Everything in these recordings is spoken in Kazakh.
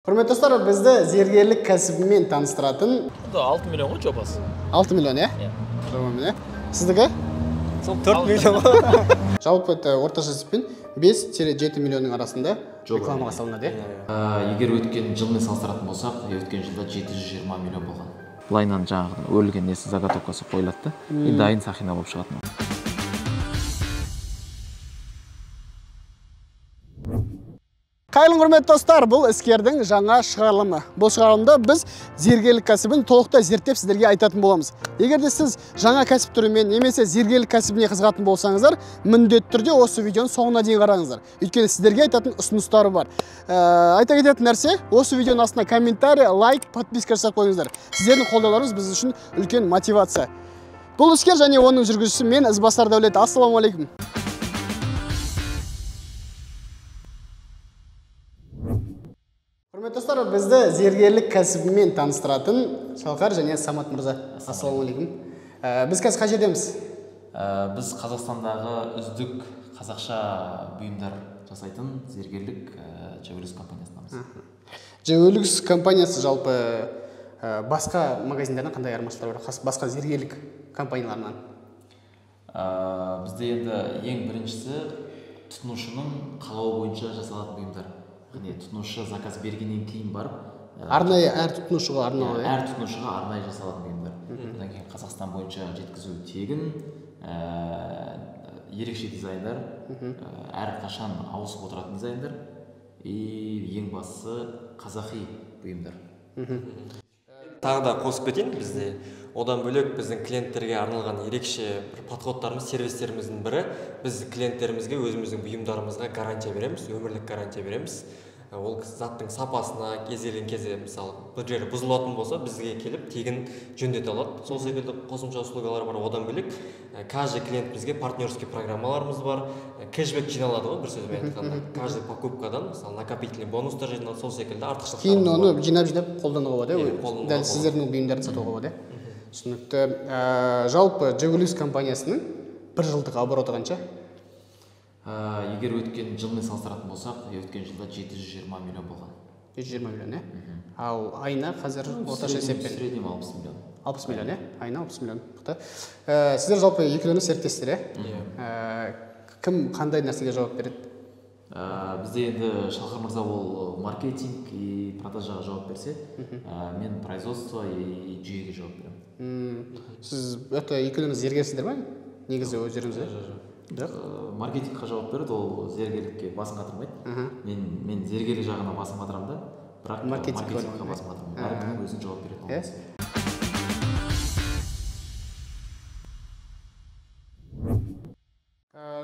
Құрметті достар, бізді зергерлік кәсібімен таныстыратын 6 миллион ғой жобасы. 6 миллион, е? Жобамен, е? Сіздікі? 4 миллион. Жалпы орташа есеппен 5-7 миллионның арасында рекламаға салынады, е? Егер өткен жылмен салыстыратын болсақ, өткен жылда 720 миллион болған. Былайынан жаңағы өрілген несі заготовкасы қойылады, дайын сақина болып шығатын. Қайырлы құрметті достар, бұл іскердің жаңа шығарылымы. Бұл шығарылымда біз зергерлік кәсібін толықтай зерттеп сіздерге айтатын боламыз. Егер де сіз жаңа кәсіп түрімен немесе зергерлік кәсібіне қызығатын болсаңыздар, міндетті түрде осы видеоны соңына дейін қараңыздар. Өйткені сіздерге айтатын ұсыныстары бар. Айта кететін нәрсе, осы видеоның астына комментарий, лайк, подписка жасап қойыңыздар. Сіздердің қолдауларыңыз біз үшін үлкен мотивация. Бұл іскер және оның жүргізушісі мен Ізбасар Дәулет. Ассалаумағалейкум. Құрметті достар, бізді зергерлік кәсібімен таныстыратын Шалқар және Самат мырза. Ассалаумағалейкум. Біз қазір қай жердеміз? Біз Қазақстандағы үздік қазақша бұйымдар жасайтын зергерлік Жеолюкс компаниясындамыз. Жеолюкс компаниясы жалпы басқа магазиндерден қандай айырмашылығы бар? Басқа зергерлік компанияларынан? Бізде енді ең біріншісі тұтынушының қалауы бойынша жасалатын бұйымдар. Тұтынушы заказ бергеннен кейін барып, арнайы әр тұтынушыға арналады. Әр тұтынушыға арнайы жасалатын бұйымдар. Одан кейін Қазақстан бойынша жеткізу тегін, ерекше дизайндар, әрқашан ауысып отыратын дизайндар, ең бастысы қазақи бұйымдар. Тағы да қосып кетейін, бізде одан бөлек біздің клиенттерге арналған ерекше подходтарымыз, сервистеріміздің бірі, біз клиенттерімізге өзіміздің бұйымдарымызға гарантия береміз, өмірлік гарантия береміз. Ол заттың сапасына кезелген кезде, мысалы, бір жері бұзылатын болса, бізге келіп тегін жөндете алады. Сол секілді қосымша услугалар бар. Одан бөлек каждый клиент бізге партнерский программаларымыз бар, кэшбэк жиналады ғой, бір сөзбен айтқанда. Каждый покупкадан, мысалы, накопительный бонустар жиналады, сол секілді артықшылықтар. Кейін оны жинап қолдануға болады, дәл сіздердің бұйымдарды сатуға болады. Түсінікті. Жалпы Жеолюкс компаниясының бір жылдық обороты қанша? Егер өткен жылмен салыстыратын болсақ, өткен жылда 720 миллион болған. 720 миллион, е? Ал айына қазір орташа есеппен? Среднем 60 миллион. 60 миллион, е? Айына 60 миллион. Сіздер жалпы екеуіңіз серіктестер, е? Кім қандай нәрсеге жауап береді? Бізде енді Шалқар мырза ол маркетинг и продажаға жауап берсе, мен производство и жүйеге жауап беремін. Сіз екеуіңіз зергерсіздер ма? Негізі өздеріңіз? Маркетингқа жауап береді, ол зергерлікке басын қатырмайды. Мен зергерлік жағына басын қатырамын да, бірақ маркетингқа басын қатырамын. Әркім өзін жауап береді.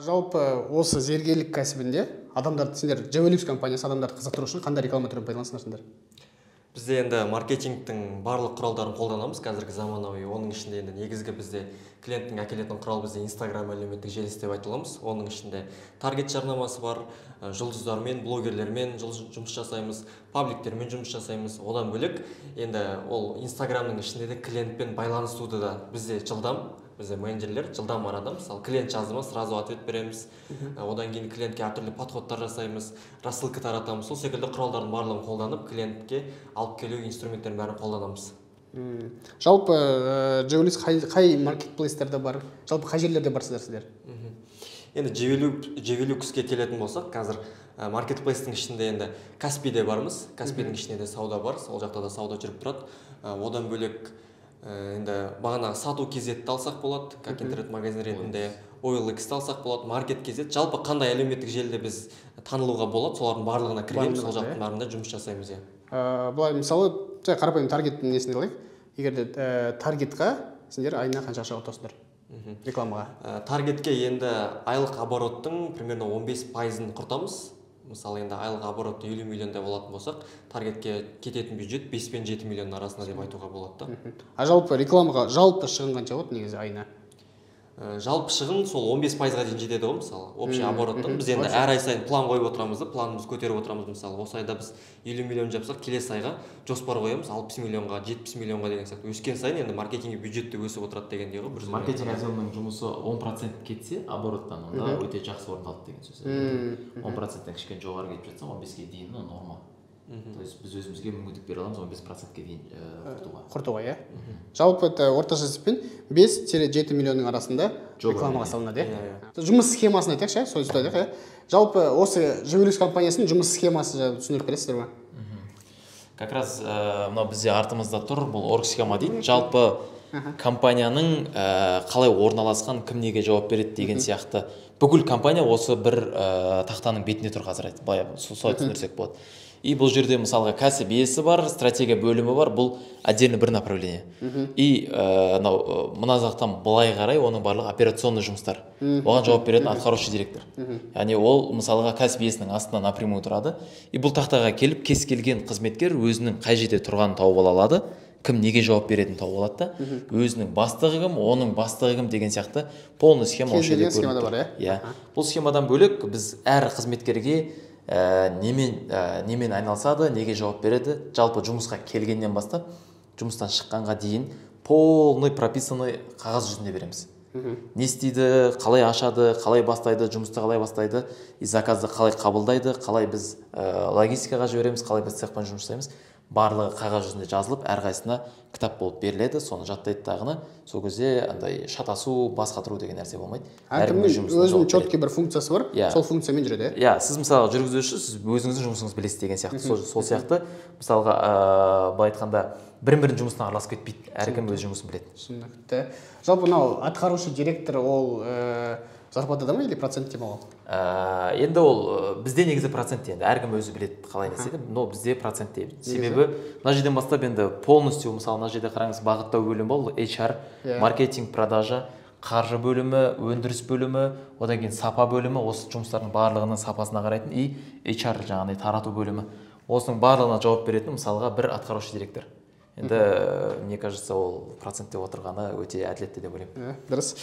Жалпы осы зергерлік кәсібінде адамдарды, сендер Жеолюкс компаниясы адамдарды қызықтыру үшін қандай реклама түрін пайдаланасыңдар? Бізде енді маркетингтің барлық құралдарын қолданамыз, қазіргі заманауи. Оның ішінде енді негізгі бізде клиенттің әкелетін құрал бізде Instagram әлеуметтік желісі деп айтыламыз. Оның ішінде таргет жарнамасы бар, жұлдыздармен, блогерлермен жұмыс жасаймыз, пабликтермен жұмыс жасаймыз. Одан бөлек енді ол Instagramның ішінде де клиентпен байланысуды да бізде жылдам, бізде менеджерлер жылдам арада, мысалы клиент жазды ма, сразу ответ береміз. Одан кейін клиентке әртүрлі подходтар жасаймыз, рассылка таратамыз. Сол секілді құралдардың барлығын қолданып, клиентке алып келу инструменттерін бәрін қолданамыз. Жалпы Жеолюкс қай маркетплейстерде бар? Жалпы қай жерлерде барсыздар сіздер? Енді Жеолюкске келетін болсақ, қазір маркетплейстің ішінде енді Каспиде бармыз. Каспидің ішінде де сауда бар, сол жақта да сауда жүріп тұрады. Одан бөлек енді бағана сату кезетті алсақ болады, как интернет-магазин ретінде, OLX-ті алсақ болады, маркет кезет. Жалпы қандай әлеуметтік желіде біз танылуға болады, солардың барлығына кіргеніп, сол жақтың барлығында жұмыс жасаймыз. Бұлай, мысалы, қарапайым таргеттің несіне алайық. Егер де таргетқа сендер айына қанша ақша ұтасыңдар рекламаға? Таргетке енді айлық обороттың примерно 15%-ын құртамыз. Мысалы, енді айлық оборотты 50 миллионда болатын болсақ, таргетке кететін бюджет 5 пен 7 миллион арасында деп айтуға болады. Жалпы рекламаға жалпы шығын қанша болады негізі айына? Жалпы шығын сол 15%-ға дейін жетеді ғой, мысалы, общий обороттың. Біз енді әр ай сайын план қойып отырамыз да, планымызды көтеріп отырамыз. Мысалы, осы айда біз 50 миллион жапсақ, келесі айға жоспар қоямыз 60 миллионға, 70 миллионға деген сияқты. Өскен сайын енді маркетинг бюджетті өсіп отырады дегендей ғой. Маркетинг отделінің жұмысы 10% кетсе обороттан, онда өте жақсы орындалды деген сөз. 10%-тен кішкене жоғары кетіп жатса, 15-ге дейін норма. То есть біз өзімізге мүмкіндік бере аламыз 15%-ке дейін құртуға, иә? Жалпы орташа есеппен 5-7 миллионның арасында рекламаға салынады, иә? Жұмыс схемасын айтайықшы, сол айтайық, иә? Жалпы осы Жигуликс компаниясының жұмыс схемасы түсіндіріп бересіздер ме? Как раз мынау бізде артымызда тұр, бұл орг схема дейді. Жалпы компанияның қалай орналасқан, кім неге жауап береді деген сияқты бүкіл компания осы бір тақтаның бетінде тұр қазір, солай түсіндірсек болады. И бұл жерде мысалға кәсіп иесі бар, стратегия бөлімі бар, бұл отдельно бір направление. И мына жақтан былай қарай оның барлығы операционный жұмыстар. Оған жауап беретін атқарушы директор. Яғни ол мысалға кәсіп иесінің астына напрямую тұрады. И бұл тақтаға келіп кез келген қызметкер өзінің қай жерде тұрғанын тауып ала алады, кім неге жауап беретінін тауып алады да, өзінің бастығы кім, оның бастығы кім деген сияқты полный схема осы жерде көрініп тұр. Бұл схемадан бөлек біз әр қызметкерге немен айналысады, неге жауап береді, жалпы жұмысқа келгеннен бастап жұмыстан шыққанға дейін полный прописанный қағаз жүзінде береміз. Не істейді, қалай ашады, қалай бастайды, жұмысты қалай бастайды, и заказды қалай қабылдайды, қалай біз логистикаға жібереміз, қалай біз цехпен жұмыс жасаймыз, барлығы қағаз жүзінде жазылып, әрқайсысына кітап болып беріледі, соны жаттайды тағыны. Сол кезде андай шатасу, бас қатыру деген нәрсе болмайды. Әркімнің өзінің четкий бір функциясы бар, сол функциямен жүреді. Иә, сіз мысалы жүргізуші, сіз өзіңіздің жұмысыңызды білесіз деген сияқты. Сол сияқты мысалға былай айтқанда бірін-бірін жұмысына араласып кетпейді, әркім өз жұмысын біледі. Түсінікті. Жалпы мынау атқарушы директор ол зарплатада ма или процентте ма ол? Енді ол бізде негізі процентте, енді әркім өзі біледі қалай не істейді, но бізде процентте. Себебі мына жерден бастап енді полностью мысалы мына жерде қараңыз бағыттау бөлімі бол, HR, маркетинг, продажа, қаржы бөлімі, өндіріс бөлімі, одан кейін сапа бөлімі, осы жұмыстардың барлығының сапасына қарайтын, и HR жаңағыдай тарату бөлімі. Осының барлығына жауап беретін мысалға бір атқарушы директор. Енді мне кажется, ол процентте отырғаны өте әділетті деп ойлаймын. Дұрыс.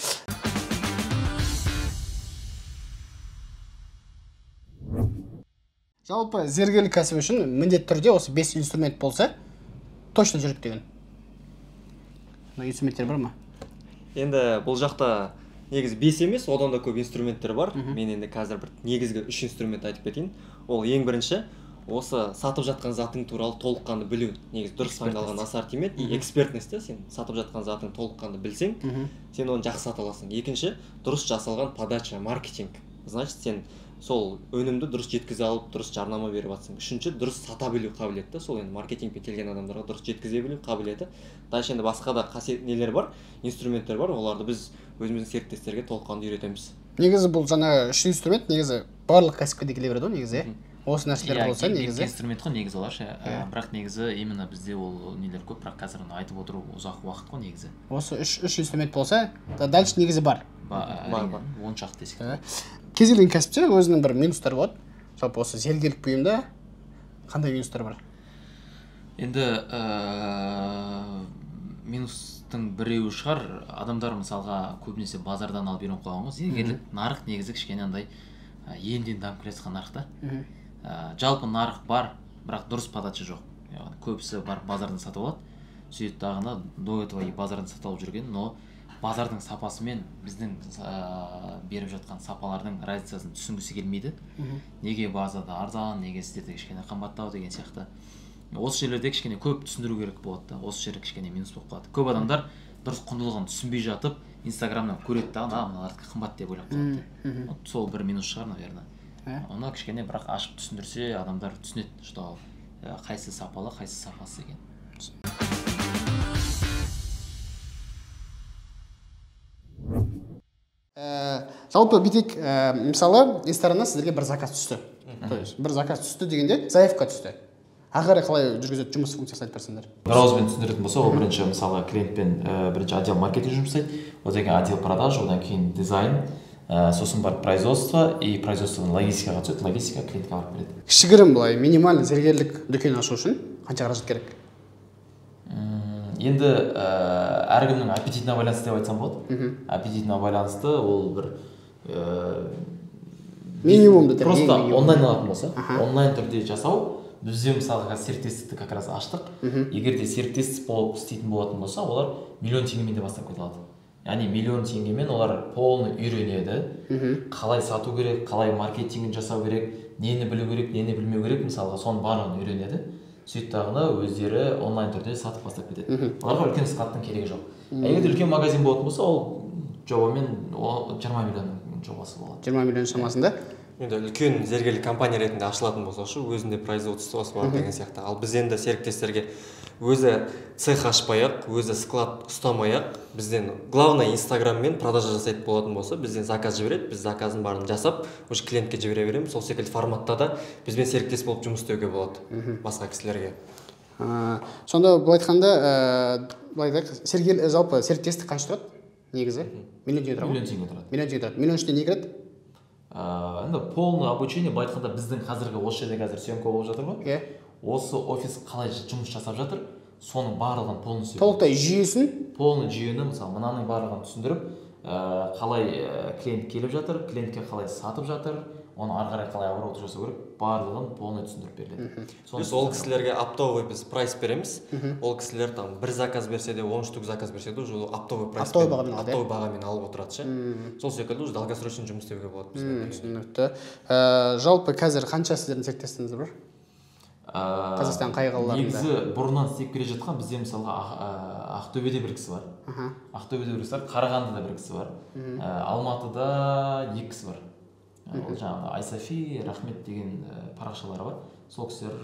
Жалпы зергерлік кәсіп үшін міндетті түрде осы 5 инструмент болса, точно жүріп деген. Инструменттер бар ма? Енді бұл жақта негізі 5 емес, одан да көп инструменттер бар. Мен енді қазір бір негізгі 3 инструмент айтып кетейін. Ол ең бірінші, осы сатып жатқан затың туралы толыққанды білу. Негізі дұрыс таңдалған ассортимент и экспертность. Сен сатып жатқан затың толыққанды білсең, сен оны жақсы сата аласың. Екінші, дұрыс жасалған подача, маркетинг. Значит, сен сол өнімді дұрыс жеткізе алып, дұрыс жарнама беріп жатсың. Үшінші, дұрыс сата білу қабілеті. Сол енді маркетингпен келген адамдарға дұрыс жеткізе білу қабілеті. Дальше енді басқа да нелер бар, инструменттер бар. Оларды біз өзіміздің серіктестерге толыққанды үйретеміз. Негізі бұл жаңа 3 инструмент негізі барлық кәсіпке де келе береді ғой негізі. Осы нәрселер болса негізі. Инструмент қой негізі олар ше. Бірақ негізі именно бізде ол нелер көп, бірақ қазір оны айтып отыру ұзақ уақыт қой негізі. Осы 3 инструмент болса, дальше негізі бар. Бар. 10 шақты десек. Кез келген кәсіпте өзінің бір минустары болады. Жалпы осы зергерлік бұйымда қандай минустар бар? Енді минустың біреуі шығар, адамдар мысалға көбінесе базардан алып үйреніп қалған ғой. Зергерлік нарық негізі кішкене андай енді дамып келе жатқан нарық та. Жалпы нарық бар, бірақ дұрыс подача жоқ. Көбісі бар базардан сатып алады. Сөйтіп дағыны до этого базардан сатып алып жүрген, но базардың сапасы мен біздің беріп жатқан сапалардың разницасын түсінгісі келмейді. Неге базада арзан, неге сіздерде кішкене қымбаттау деген сияқты. Осы жерлерде кішкене көп түсіндіру керек болады да. Осы жері кішкене минус болып қалады. Көп адамдар дұрыс құндылығын түсінбей жатып, Инстаграмнан көреді да, мыналардікі қымбат деп ойлап қалады. Сол бір минус шығар, наверное. Оны кішкене бірақ ашып түсіндірсе, адамдар түсінеді, что қайсы сапалы, қайсы сапасыз екен. Жалпы битек, мысалы, инстаграмнан сіздерге бір заказ түсті. Бір заказ түсті дегенде заявка түсті. Ағары қалай жүргізеді жұмыс функциясын айтып берсеңдер. Бір ауызбен түсіндіретін болса, ол бірінші мысалға клиентпен бірінші отдел маркетинг жұмсайды, одан кейін отдел продаж, одан кейін дизайн, сосын барып производство и производстводан логистикаға түседі, логистика клиентке барып береді. Кішігірім былай минимальный зергерлік дүкен ашу үшін қанша қаражат керек? Енді әркімнің аппетитіне байланысты деп айтсам болады. Аппетитіне байланысты ол бір минимумды просто онлайн алатын болса, онлайн түрде жасау. Бізде мысалға серіктестікті как раз аштық. Егер де серіктестік болып істейтін болатын болса, олар миллион теңгемен де бастап кете алады. яғни миллион теңгемен олар полный үйренеді, қалай сату керек, қалай маркетингін жасау керек, нені білу керек, нені білмеу керек, мысалға соның барлығын үйренеді. Сөйтіп дағыны өздері онлайн түрде сатып бастап кетеді. Оларға үлкен складтың керегі жоқ. Егер үлкен магазин болатын болса, ол жобамен 20 миллион жобасы болады. 20 миллион шамасында. Енді үлкен зергерлік компания ретінде ашылатын болса, өзінде производствосы бар деген сияқты. Ал біз енді серіктестерге өзі цех ашпай-ақ, өзі склад ұстамай-ақ, бізден главное инстаграммен продажа жасайтын болатын болса, бізден заказ жібереді, біз заказын барын жасап, уже клиентке жібере береміз. Сол секілді форматта да бізбен серіктес болып жұмыс істеуге болады басқа кісілерге. Сонда былай айтқанда, жалпы серіктестік қанша тұрады негізі? Миллион теңге тұрады. Миллион теңге тұрады. Миллион ішінде не кіреді? Енді полный обучение былай айтқанда біздің қазіргі осы жерде қазір съемка болып жатыр ғой. Осы офис қалай жұмыс жасап жатыр, соның барлығын полностью толықтай жүйесін, полный жүйені, мысалы, мынаның барлығын түсіндіріп, қалай клиент келіп жатыр, клиентке қалай сатып жатыр, оны ары қарай қалай оборот жасау керек, барлығын полный түсіндіріп беріледі. Біз ол кісілерге оптовый біз прайс береміз. Ол кісілер там бір заказ берсе де, 10 штук заказ берсе де, уже оптовый бағамен алып отырады ше. Сол секілді уже долгосрочный жұмыс істеуге болады бізде. Түсінікті. Жалпы қазір қанша сіздердің серіктестеріңіз бар? Қазақстан қай қалаларында? Негізі бұрыннан істеп келе жатқан бізде мысалға Ақтөбеде бір кісі бар. Ақтөбеде бір кісі бар, Қарағандыда бір кісі бар. Алматыда 2 кісі бар. Ол жаңағы Айсафи, Рахмет деген парақшалары бар. Сол кісілер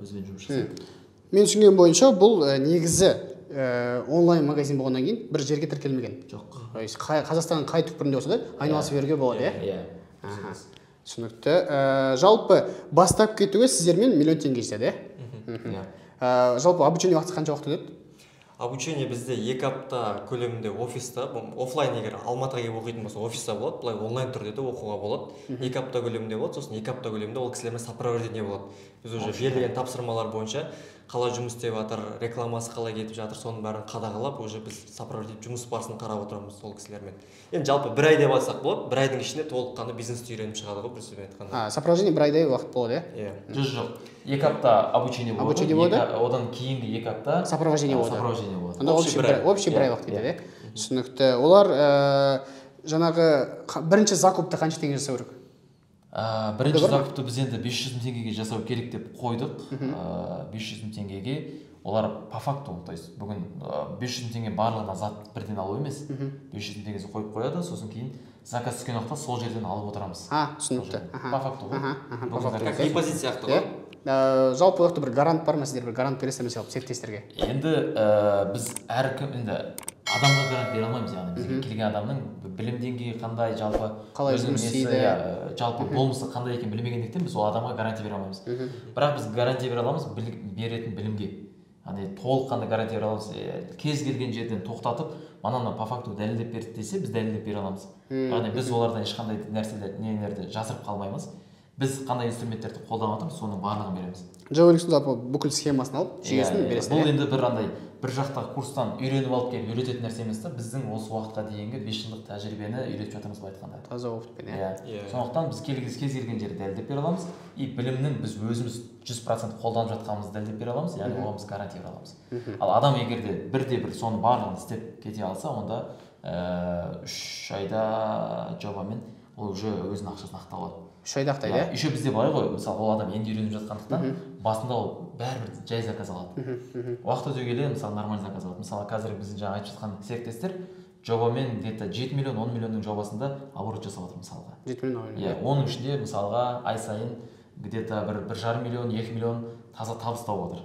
бізбен жұмыс жасайды. Мен түсінген бойынша бұл негізі онлайн магазин болғаннан кейін бір жерге тіркелмеген. Жоқ. Қазақстанның қай түкпірінде болса да айналысып беруге болады, иә? Түсінікті. Жалпы бастап кетуге сіздермен миллион теңге жетеді, иә? Жалпы обучение уақыты қанша уақыт өтеді? Обучение бізде 2 апта көлемінде офиста, офлайн егер Алматыға келіп оқитын болса офиста болады, былай онлайн түрде де оқуға болады. 2 апта көлемінде болады, сосын 2 апта көлемінде ол кісілермен сопровождение болады. Біз уже берілген тапсырмалар бойынша қалай жұмыс істеп жатыр, рекламасы қалай кетіп жатыр, соның бәрін қадағалап, уже біз сопровождение жұмыс барысын қарап отырамыз сол кісілермен. Енді жалпы 1 ай деп айтсақ болады, 1 айдың ішінде толыққанды бизнесті үйреніп шығады ғой, бірсізбен айтқанда. Сопровождение 1 айдай уақыт болады, иә? Жоқ. 2 апта обучение болады, одан кейінгі 2 апта сопровождение болады. Общий 1 ай уақыт кетеді. Түсінікті. Олар жаңағы бірінші закупты қанша теңге жасау керек? Бірінші закупты біз енді 500 000 теңгеге жасау керек деп қойдық. 500 000 теңгеге олар по факту, то есть бүгін 500 000 теңге барлығына зат бірден алу емес. 500 000 теңгесі қойып қояды, сосын кейін заказ түскен уақытта сол жерден алып отырамыз. Түсінікті. По факту ғой. Как депозит сияқты ғой. Жалпы уақытта бір гарант бар ма, сіздер бір гарант бересіздер ме серіктестерге? Енді біз әркім енді адамға гарант бере алмаймыз, яғни бізге келген адамның білім деңгейі қандай, жалпы қалай жұмыс істейді, жалпы болмысы қандай екенін білмегендіктен біз ол адамға гарантия бере алмаймыз. Бірақ біз гарантия бере аламыз беретін білімге. Яғни толыққанды гарантия бере аламыз. Кез келген жерден тоқтатып, мынаны по факту дәлелдеп берді десе, біз дәлелдеп бере аламыз. Яғни біз олардан ешқандай нелерді жасырып қалмаймыз. Біз қандай инструменттерді қолданып жатырмыз, соның барлығын береміз. Жауэликстің жалпы бүкіл схемасын алып, жүйесін бересіз. Бұл енді бір жақтағы курстан үйреніп алып келіп үйрететін нәрсе емес та, біздің осы уақытқа дейінгі 5 жылдық тәжірибені үйретіп жатырмыз былай айтқанда. Таза опытпен, иә. Сондықтан біз кез келген жерде дәлелдеп бере аламыз, и білімнің біз өзіміз 100% қолданып жатқанымызды дәлелдеп бере аламыз, яғни оған біз гарантия бере аламыз. Ал адам егер де бірде-бір соның барлығын істеп кете алса, онда 3 айда жобамен ол уже өзінің ақшасын ақтап алады. 3 айда ақтайды, Еще бізде былай ғой, мысалы ол адам енді үйреніп жатқандықтан басында ол бәрібір жай заказ алады. Уақыт өте келе мысалы нормальный заказ алады. Мысалы қазір біздің жаңа айтып жатқан серіктестер жобамен где-то 7 миллион 10 миллионның жобасында оборот жасап жатыр мысалға. 7 миллион 10 миллион. Оның ішінде мысалға ай сайын где-то 1,5 миллион 2 миллион таза табыс тауып отыр.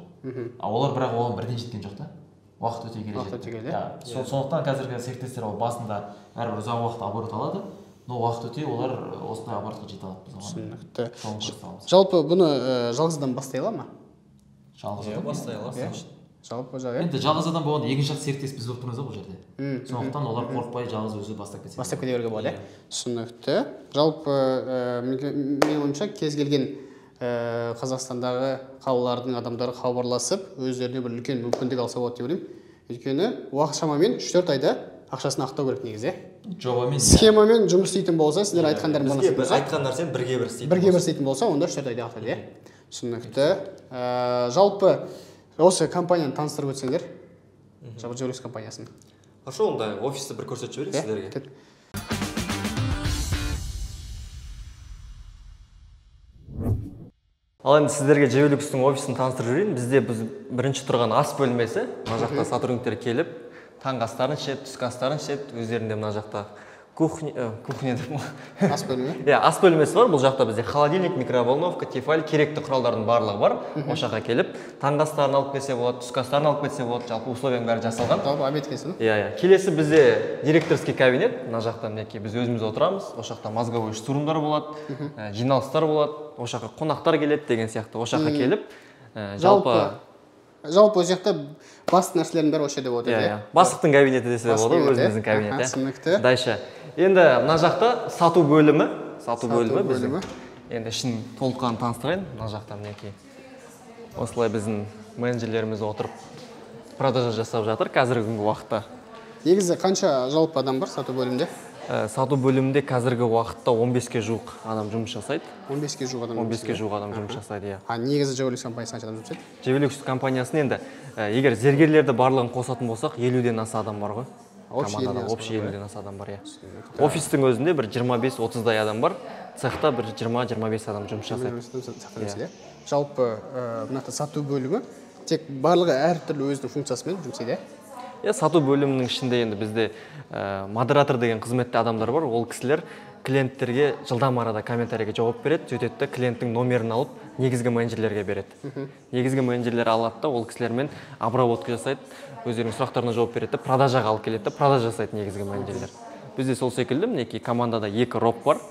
Олар бірақ оған бірден жеткен жоқ та. Уақыт өте келе жетті. Сондықтан қазіргі серіктестер ол басында әрбір ұзақ уақыт оборот алады. Но уақыт өте олар осындай оборотқа жете алады біз оған. Түсінікті. Жалпы бұны жалғыздан бастай ала ма? Жалғыз бастай аласың. Жалпы енді жалғыз адам болғанда екінші жақ серіктес біз болып тұрмыз бұл жерде. Сондықтан олар қорықпай жалғыз өзі бастап кетсе. Бастап кете беруге болады. Түсінікті. Жалпы менің ойымша кез келген Қазақстандағы қалалардың адамдары хабарласып, өздеріне бір үлкен мүмкіндік алса болады деп ойлаймын. Өйткені уақыт шамамен 3-4 айда ақшасын ақтау керек негізі. Жобамен схемамен жұмыс істейтін болса, сіздер айтқандарың айтқан нәрсені бірге істейтін болса, онда 4 айда ақтайды. Түсінікті. Жалпы осы компанияны таныстырып өтсеңдер, жалпы Жауэликс компаниясын. Хорошо, онда офисті бір көрсетіп жіберейік сіздерге. Ал енді сіздерге Жевелюкстің офисін таныстырып жіберейін. Бізде бірінші тұрған ас бөлмесі. Мына жақта сотрудниктер келіп, таңғы астарын ішеді, түскі астарын ішеді. Өздерінде мына жақта кухня деп ас бөлме. Иә, ас бөлмесі бар. Бұл жақта бізде холодильник, микроволновка, тефаль, керекті құралдардың барлығы бар. Осы жаққа келіп, таңғы астарын алып келсе болады, түскі астарын алып кетсе болады. Жалпы условияның бәрі жасалған. Табы обед келсін. Иә. Келесі бізде директорский кабинет. Мына жақта мінекей біз өзіміз отырамыз. Осы жақта мозговой штурмдар болады, жиналыстар болады. Осы жаққа қонақтар келеді деген сияқты. Осы жаққа келіп, жалпы осы жақта басты нәрселердің бәрі осы жерде болады. Иә. Бастықтың кабинеті десе де болады, өзіміздің кабинет. Түсінікті. Дальше. Енді мына жақта сату бөлімі біздің. Енді ішін толыққан таныстырайын. Мына жақта мінекей. Осылай біздің менеджерлеріміз отырып продажа жасап жатыр қазіргі күнгі уақытта. Негізі қанша жалпы адам бар сату бөлімінде? Сату бөлімінде қазіргі уақытта 15-ке жуық адам жұмыс жасайды. 15-ке жуық адам. 15-ке жуық адам жұмыс жасайды, иә. Негізі Жевелюкс компаниясы қанша адам жұмыс жасайды? Жевелюкс компаниясын енді егер зергерлерді барлығын қосатын болсақ, 50-ден аса адам бар ғой. Командада общий 50-ден аса адам бар, иә. Офистің өзінде бір 25-30-дай адам бар. Цехта бір 20-25 адам жұмыс жасайды. Жалпы мына сату бөлімі тек барлығы әртүрлі өзінің функциясымен жұмыс істейді. Сату бөлімінің ішінде енді бізде модератор деген қызметті адамдар бар. Ол кісілер клиенттерге жылдам арада комментарийге жауап береді, сөйтеді, клиенттің номерін алып, негізгі менеджерлерге береді. Негізгі менеджерлер алады да, ол кісілермен обработка жасайды, өздерінің сұрақтарына жауап береді, продажаға алып келеді, продажа жасайды негізгі менеджерлер. Бізде сол секілді, мінекей командада 2 роп бар.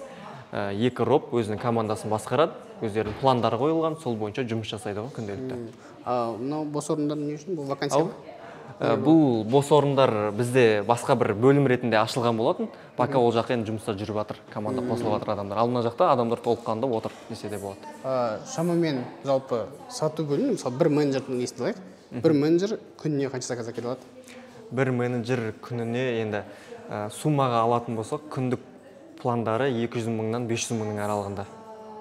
2 роп өзінің командасын басқарады, өздерінің пландары қойылған, сол бойынша жұмыс жасайды ғой күнделікті. Мынау бос орындар не үшін? Бұл вакансия ма? Бұл бос орындар бізде басқа бір бөлім ретінде ашылған болатын. Пока ол жаққа енді жұмыста жүріп жатыр, команда қосылып жатыр адамдар. Ал мына жақта адамдар толыққанды отыр десе де болады. Шамамен жалпы сату бөлімі, мысалы бір менеджердің несін алайық. Бір менеджер күніне қанша заказ әкеле алады? Бір менеджер күніне енді суммаға алатын болсақ, күндік пландары 200 мыңнан 500 мыңның аралығында.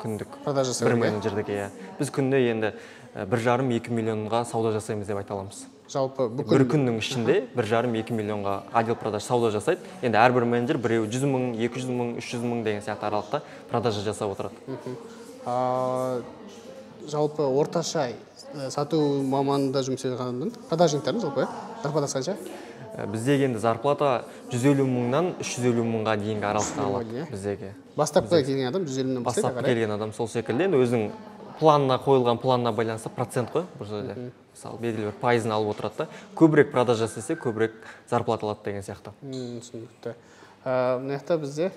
Күндік. Продажа жасайды. Бір менеджердегі. Біз күнде енді 1,5-2 миллионға сауда жасаймыз деп айта аламыз. Жалпы бір күннің ішінде 1,5-2 миллионға отдел продаж сауда жасайды. Енді әрбір менеджер біреу 100 мың, 200 мың, 300 мың деген сияқты аралықта продажа жасап отырады. Жалпы орташа сату маманында жұмыс істеген адамның продажниктардың жалпы зарплатасы қанша? Біздегі енді зарплата 150 мыңнан 350 мыңға дейінгі аралықта алады біздегі. Бастапқы келген адам 150 мыңнан бастайды. Бастапқы келген адам сол секілді. Енді өзінің планына қойылған планына байланысты процент қой бұл жерде. Мысалы белгілі бір пайызын алып отырады да, көбірек продаж жасаса көбірек зарплата алады деген сияқты. Түсінікті. Мына жақта бізде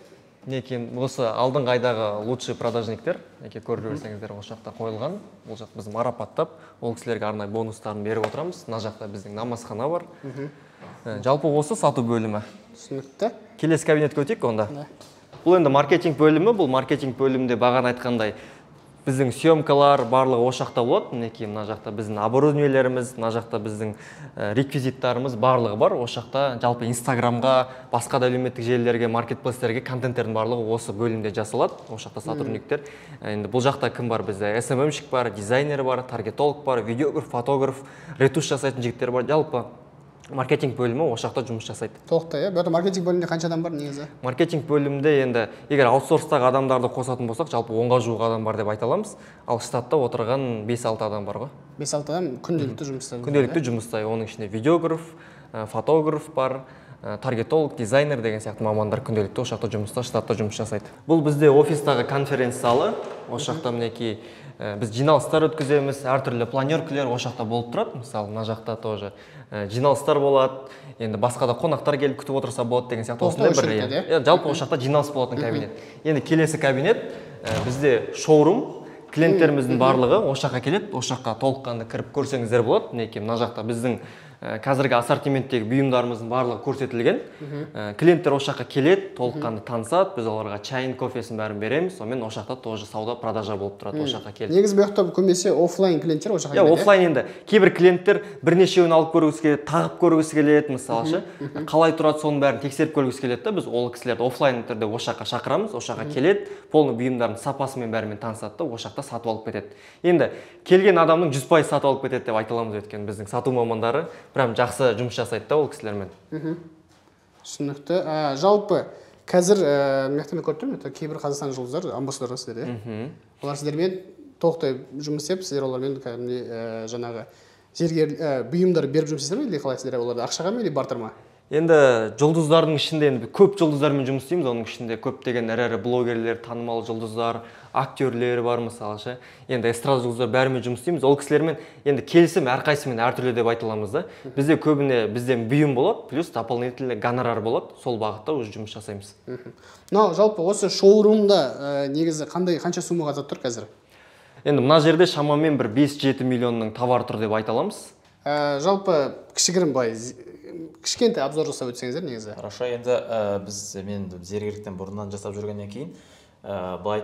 Некен осы алдыңғы айдағы лучший продажниктер, көріп көрсеңіздер осы жақта қойылған. Бұл жақ біз марапаттап, ол кісілерге арнайы бонустарын беріп отырамыз. Мына жақта біздің намазхана бар. Жалпы осы сату бөлімі. Түсінікті. Келесі кабинетке өтейік онда. Бұл енді маркетинг бөлімі. Бұл маркетинг бөлімінде бағана айтқандай біздің съемкалар барлығы осы жақта болады. Мінекей мына жақта біздің оборудованиелеріміз, мына жақта біздің реквизиттарымыз барлығы бар. Осы жақта жалпы Инстаграмға, басқа да әлеуметтік желілерге, маркетплейстерге контенттердің барлығы осы бөлімде жасалады. Осы жақта сотрудниктер. Енді бұл жақта кім бар? Бізде SMM-шік бар, дизайнер бар, таргетолог бар, видеограф, фотограф, ретуш жасайтын жігіттер бар. Жалпы маркетинг бөлімі осы жақта жұмыс жасайды. Толықтай, бұл маркетинг бөлімінде қанша адам бар негізі? Маркетинг бөлімінде енді егер аутсорстағы адамдарды қосатын болсақ, жалпы 10-ға жуық адам бар деп айта аламыз. Ал штатта отырған 5-6 адам бар ғой. 5-6 адам күнделікті жұмыста. Күнделікті жұмыста, оның ішінде видеограф, фотограф бар, таргетолог, дизайнер деген сияқты мамандар күнделікті осы жақта жұмыста, штатта жұмыс жасайды. Бұл бізде офистағы конференц залы. Осы жақта мінекей біз жиналыстар өткіземіз, әртүрлі планеркілер осы жақта болып тұрады. Мысалы, мына жақта тоже жиналыстар болады. Енді басқа да қонақтар келіп күтіп отырса болады деген сияқты. Осындай бір жалпы осы жақта жиналыс болатын кабинет. Енді келесі кабинет бізде шоурум. Клиенттеріміздің барлығы осы жаққа келеді. Осы жаққа толыққанды кіріп көрсеңіздер болады. Мінекей мына жақта біздің қазіргі ассортименттегі бұйымдарымыздың барлығы көрсетілген. Клиенттер осы жаққа келеді, толыққанды танысады, біз оларға чайын, кофесін бәрін береміз. Сонымен осы жақта тоже сауда продажа болып тұрады осы жаққа келіп. Негізі бұл жақта көбінесе офлайн клиенттер осы жаққа келеді. Офлайн енді кейбір клиенттер бірнешеуін алып көргісі келеді, тағып көргісі келеді, мысалы қалай тұрады соның бәрін тексеріп көргісі келеді. Біз ол кісілерді офлайн түрде осы жаққа шақырамыз, осы жаққа келеді, полный бұйымдардың сапасымен бәрімен танысады да, осы жақта сатып алып кетеді. Енді келген адамның 100% сатып алып кетеді деп айта аламыз, өйткені біздің сату мамандары прям жақсы жұмыс жасайды да ол кісілермен. Түсінікті. Жалпы қазір мектепте көріп тұрмын, кейбір Қазақстан жұлдыздары амбассадор сіздер, иә? Олар сіздермен толықтай жұмыс істеп, сіздер олармен кәдімгідей жаңағы бұйымдар беріп жұмыс істейсіздер ме, или қалай сіздер оларды ақшаға ма, или бартыр ма? Енді жұлдыздардың ішінде енді көп жұлдыздармен жұмыс істейміз, оның ішінде көптеген ірі блогерлер, танымал жұлдыздар, актерлер бар мысалы ше. Енді эстрада жұлдыздар бәрімен жұмыс істейміз. Ол кісілермен енді келісім әрқайсымен әртүрлі деп айта аламыз да. Бізде көбіне бізден бұйым болады, плюс дополнительный гонорар болады. Сол бағытта уже жұмыс жасаймыз. Мынау жалпы осы шоурумда негізі қанша суммаға зат тұр қазір? Енді мына жерде шамамен бір 5-7 миллионның товар тұр деп айта аламыз. Жалпы кішігірім былай кішкентай обзор жасап өтсеңіздер негізі. Хорошо, енді мен зергерліктен бұрыннан жасап жүргеннен кейін былай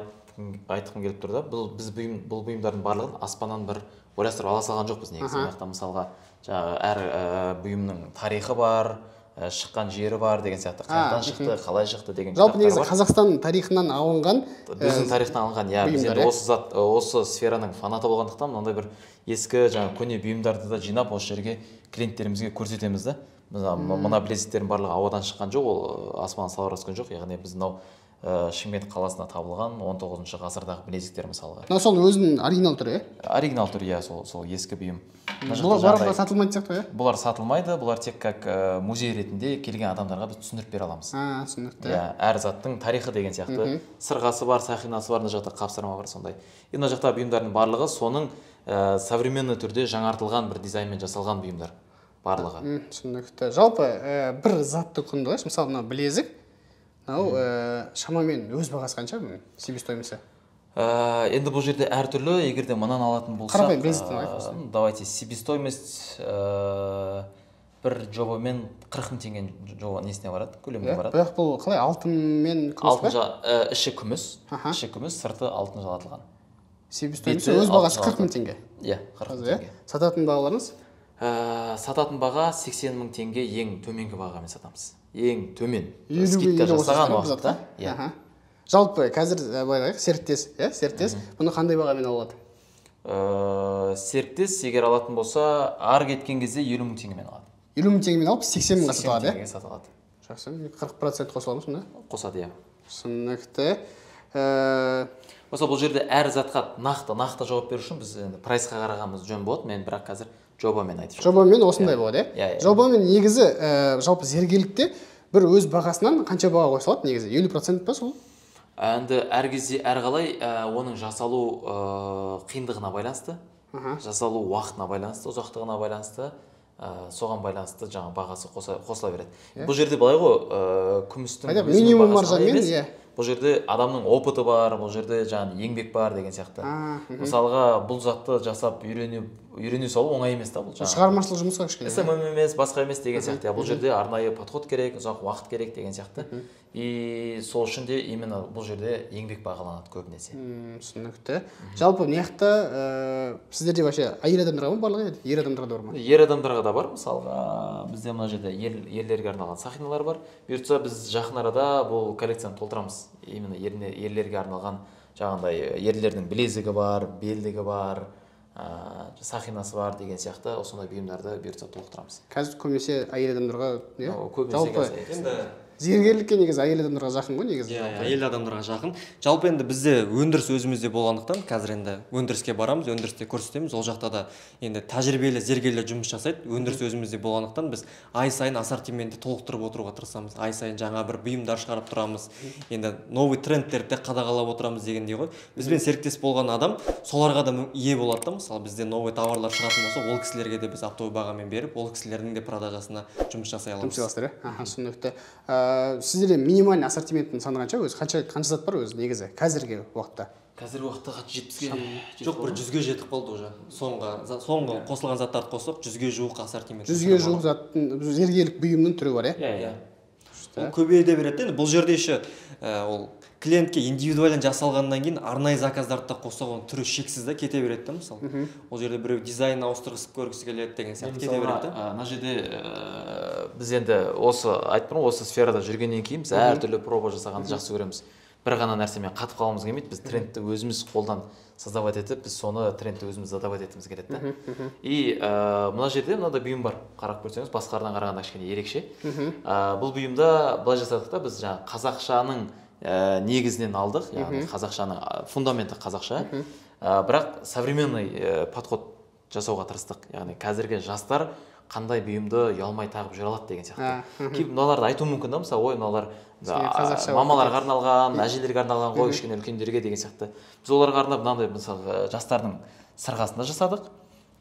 айтқым келіп тұр да, біз бұл бұйымдардың барлығын аспаннан бір ойластырып ала салған жоқпыз негізі. Мына мысалға әр бұйымның тарихы бар, шыққан жері бар деген сияқты, қайдан шықты, қалай шықты деген. Жалпы негізі Қазақстан тарихынан алынған, біздің тарихтан алынған, иә, біз енді осы сфераның фанаты болғандықтан мынандай бір ескі көне бұйымдарды да жинап осы жерге клиенттерімізге көрсетеміз да. Мына білезіктердің барлығы ауадан шыққан жоқ, ол аспаннан салбырап түскен жоқ, яғни біз мынау Шымкент қаласында табылған 19 ғасырдағы білезіктер мысалға. Мынау сол өзінің оригинал түрі, иә? Оригинал түрі, иә, сол ескі бұйым. Бұлар сатылмайды сияқты, иә? Бұлар сатылмайды, бұлар тек как музей ретінде келген адамдарға біз түсіндіріп бере аламыз. Түсінікті. Иә, әр заттың тарихы деген сияқты, сырғасы бар, сақинасы бар, мына жақта қапсырма бар, сондай. Мына жақта бұйымдардың барлығы соның современный түрде жаңартылған бір дизайнмен жасалған бұйымдар барлығы. Түсінікті. Жалпы бір затты құндылайшы, мысалы мына білезік, шамамен өз бағасы қанша себестоимости? Енді бұл жерде әртүрлі, егерде мынаны алатын болсақ, қарапайым білезіктен айтыңыз. Давайте себестоимость бір жобамен 40 мың теңге несіне барады, көлеміне барады. Бірақ бұл қалай, алтынмен күміс ба? Іші күміс, сырты алтын жалатылған. Себестоимости өз бағасы 40 мың теңге. Иә, 40 мың теңге. Сататын бағаларыңыз? Сататын баға 80 мың теңге ең төменгі бағамен сатамыз. Ең төмен. 50 скидка жасаған уақытта. Жалпы қазір былай серіктес, бұны қандай бағамен алады? Серіктес егер алатын болса, ары кеткен кезде 50 мың теңгемен алады. 50 мың теңгемен алып 80 мыңға сатылады, иә? 80 теңгеге сатылады. Жақсы, 40% қосыламыз мұнда? Қосады, иә. Түсінікті. Осы бұл жерде әр затқа нақты жауап беру үшін біз прайсқа қарағанымыз жөн болады. Мен бірақ қазір жобамен айтып жатырмын. Жобамен осындай болады, иә? Жобамен негізі жалпы зергерлікте бір өз бағасынан қанша баға қойсалады негізі? 50% па сол? Енді әр кезде әрқалай оның жасалу қиындығына байланысты, жасалу уақытына байланысты, ұзақтығына байланысты, соған байланысты жаңа бағасы қосыла береді. Бұл жерде былай ғой, күмістің минимум маржамен, иә. Бұл жерде адамның опыты бар, бұл жерде жаңа еңбек бар деген сияқты. Мысалға бұл затты жасап үйрене салу оңай емес та бұл жаңа. Шығармашылық жұмысқа кішкене. СММ емес, басқа емес деген сияқты. Бұл жерде арнайы подход керек, ұзақ уақыт керек деген сияқты. И сол үшін де именно бұл жерде еңбек бағаланады көбінесе. Түсінікті. Жалпы мына сіздерде вообще әйел адамдарға ма барлығы, ер адамдарға да бар ма? Ер адамдарға да бар, мысалға бізде мына жерде ерлерге арналған сақиналар бар. Бұйыртса біз жақын арада бұл коллекцияны толтырамыз. Именно ерлерге арналған жаңағындай ерлердің білезігі бар, белдігі бар, сақинасы бар деген сияқты осындай бұйымдарды бұйыртса толықтырамыз. Қазір көбінесе әйел адамдарға, көбінесе зергерлікке негізі әйел адамдарға жақын ғой негізі. Әйел адамдарға жақын. Жалпы енді бізде өндіріс өзімізде болғандықтан, қазір енді өндіріске барамыз, өндірісте көрсетеміз. Ол жақта да енді тәжірибелі зергерлер жұмыс жасайды. Өндіріс өзімізде болғандықтан біз ай сайын ассортиментті толықтырып отыруға тырысамыз. Ай сайын жаңа бір бұйымдар шығарып тұрамыз. Енді новый трендтерді қадағалап отырамыз дегендей ғой. Бізбен серіктес болған адам соларға да ие болады да. Мысалы бізде новый товарлар шығатын болса, ол кісілерге де біз оптовый бағамен беріп, ол кісілердің де продажасына жұмыс жасай аламыз. Түсінікті. Сіздерде минимальный ассортименттің саны қанша өзі? Қанша зат бар өзі негізі қазіргі уақытта? Қазіргі уақытта 70-ге жоқ, бір 100-ге жетіп қалды уже. Соңғы қосылған заттарды қосып 100-ге жуық ассортимент. 100-ге жуық заттың зергерлік бұйымның түрі бар, иә? Ол көбейе де береді. Бұл жерде еще ол клиентке индивидуален жасалғаннан кейін арнайы заказдарды да қоссақ, оның түрі шексіз да кете береді да, мысалы. Ол жерде біреу дизайн ауыстырғысы көргісі келеді деген сияқты кете береді да. Мына жерде біз енді осы сферада жүргеннен кейін біз әртүрлі проба жасағанды жақсы көреміз. бір ғана нәрсемен қатып қалғымыз келмейді. Біз трендті өзіміз қолдан создавать етіп, біз соны трендті өзіміз задавать етіміз келеді да. И мына жерде мынандай бұйым бар. Қарап көрсеңіз, басқалардан қарағанда кішкене ерекше. Бұл бұйымда былай жасадық та, біз жаңағы қазақшаның негізінен алдық, яғни қазақшаның фундаменті қазақша. Бірақ современный подход жасауға тырыстық. Яғни қазіргі жастар қандай бұйымды ұялмай тағып жүре алады деген сияқты. Кейіп мыналарды айту мүмкін да, мысалы, ой, мыналар мамаларға арналған, әжелерге арналған, ғой кішкене үлкендерге деген сияқты. Біз оларға арнап мынандай мысалы жастардың сырғасында жасадық.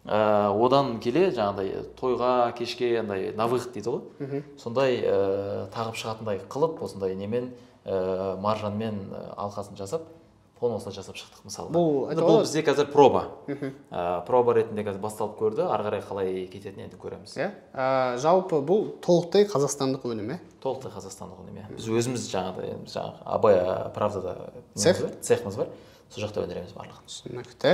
Одан келе жаңағыдай тойға, кешке андай навыхыт дейді ғой. Сондай тағып шығатындай қылып, осындай немен маржанмен алқасын жасап, осылай жасап шықтық мысалы. Бұл бізде қазір проба. Проба ретінде қазір басталып көрді, ары қарай қалай кететінін енді көреміз. Жалпы бұл толықтай қазақстандық өнім, толықтай қазақстандық өнім. Біз өзіміз жаңағыдай Абай Правдада цехымыз бар. Сол жақта өндіреміз барлығын. Түсінікті.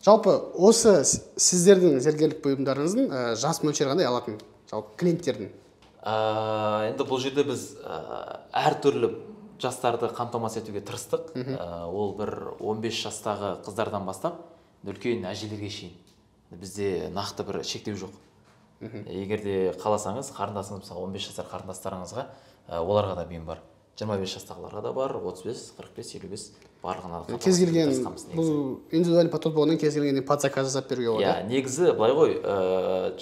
Жалпы осы сіздердің зергерлік бұйымдарыңыздың жас мөлшері қандай алатын? Жалпы клиенттердің? Енді бұл жерде біз әртүрлі жастарды қамтамасыз етуге тырыстық. Ол бір 15 жастағы қыздардан бастап, үлкен әжелерге шейін. Бізде нақты бір шектеу жоқ. Егерде қаласаңыз, қарындасыңыз, мысалы 15 жастар қарындастарыңызға, оларға да бұйым бар. 25 жастағыларға да бар, 35, 45, 55 барлығына да кез келген бұл индивидуальный подход болғаннан кез келген подзаказ жасап беруге болады. Негізі былай ғой,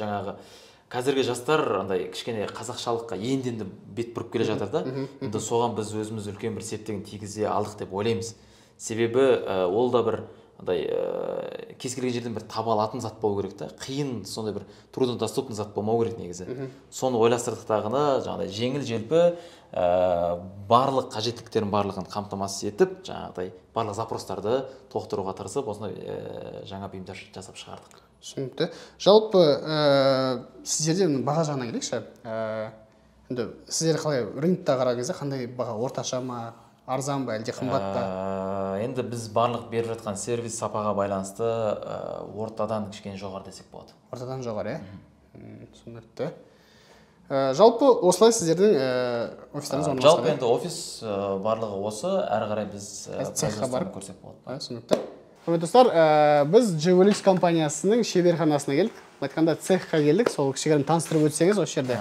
жаңағы қазіргі жастар андай кішкене қазақшалыққа енді бет бұрып келе жатыр да. Енді соған біз өзіміз үлкен бір септігін тигізе алдық деп ойлаймыз. Себебі ол да бір андай кез келген жерден бір таба алатын зат болу керек та. Қиын сондай бір трудно доступный зат болмау керек негізі. Соны ойластырдықтағыны жаңағыдай жеңіл желпі барлық қажеттіліктерін барлығын қамтамасыз етіп, жаңағыдай барлық запростарды толықтыруға тырысып, осындай жаңа бұйымдар жасап шығардық. Түсінікті. Жалпы сіздерден баға жағына келейікші. Енді сіздер қалай рынокта қараған кезде қандай баға, орташа ма, арзан ба, әлде қымбат па? Енді біз барлық беріп жатқан сервис сапаға байланысты ортадан кішкене жоғары десек болады. Ортадан жоғары, түсінікті. Жалпы осылай сіздердің офистарыңыз орналасқан? Жалпы енді офис барлығы осы, әрі қарай біз цехқа барып көрсек болады. Түсінікті. Құрметті достар, біз Jewelix компаниясының шеберханасына келдік. Айтқанда цехқа келдік, сол кішігірім таныстырып өтсеңіз осы жерде.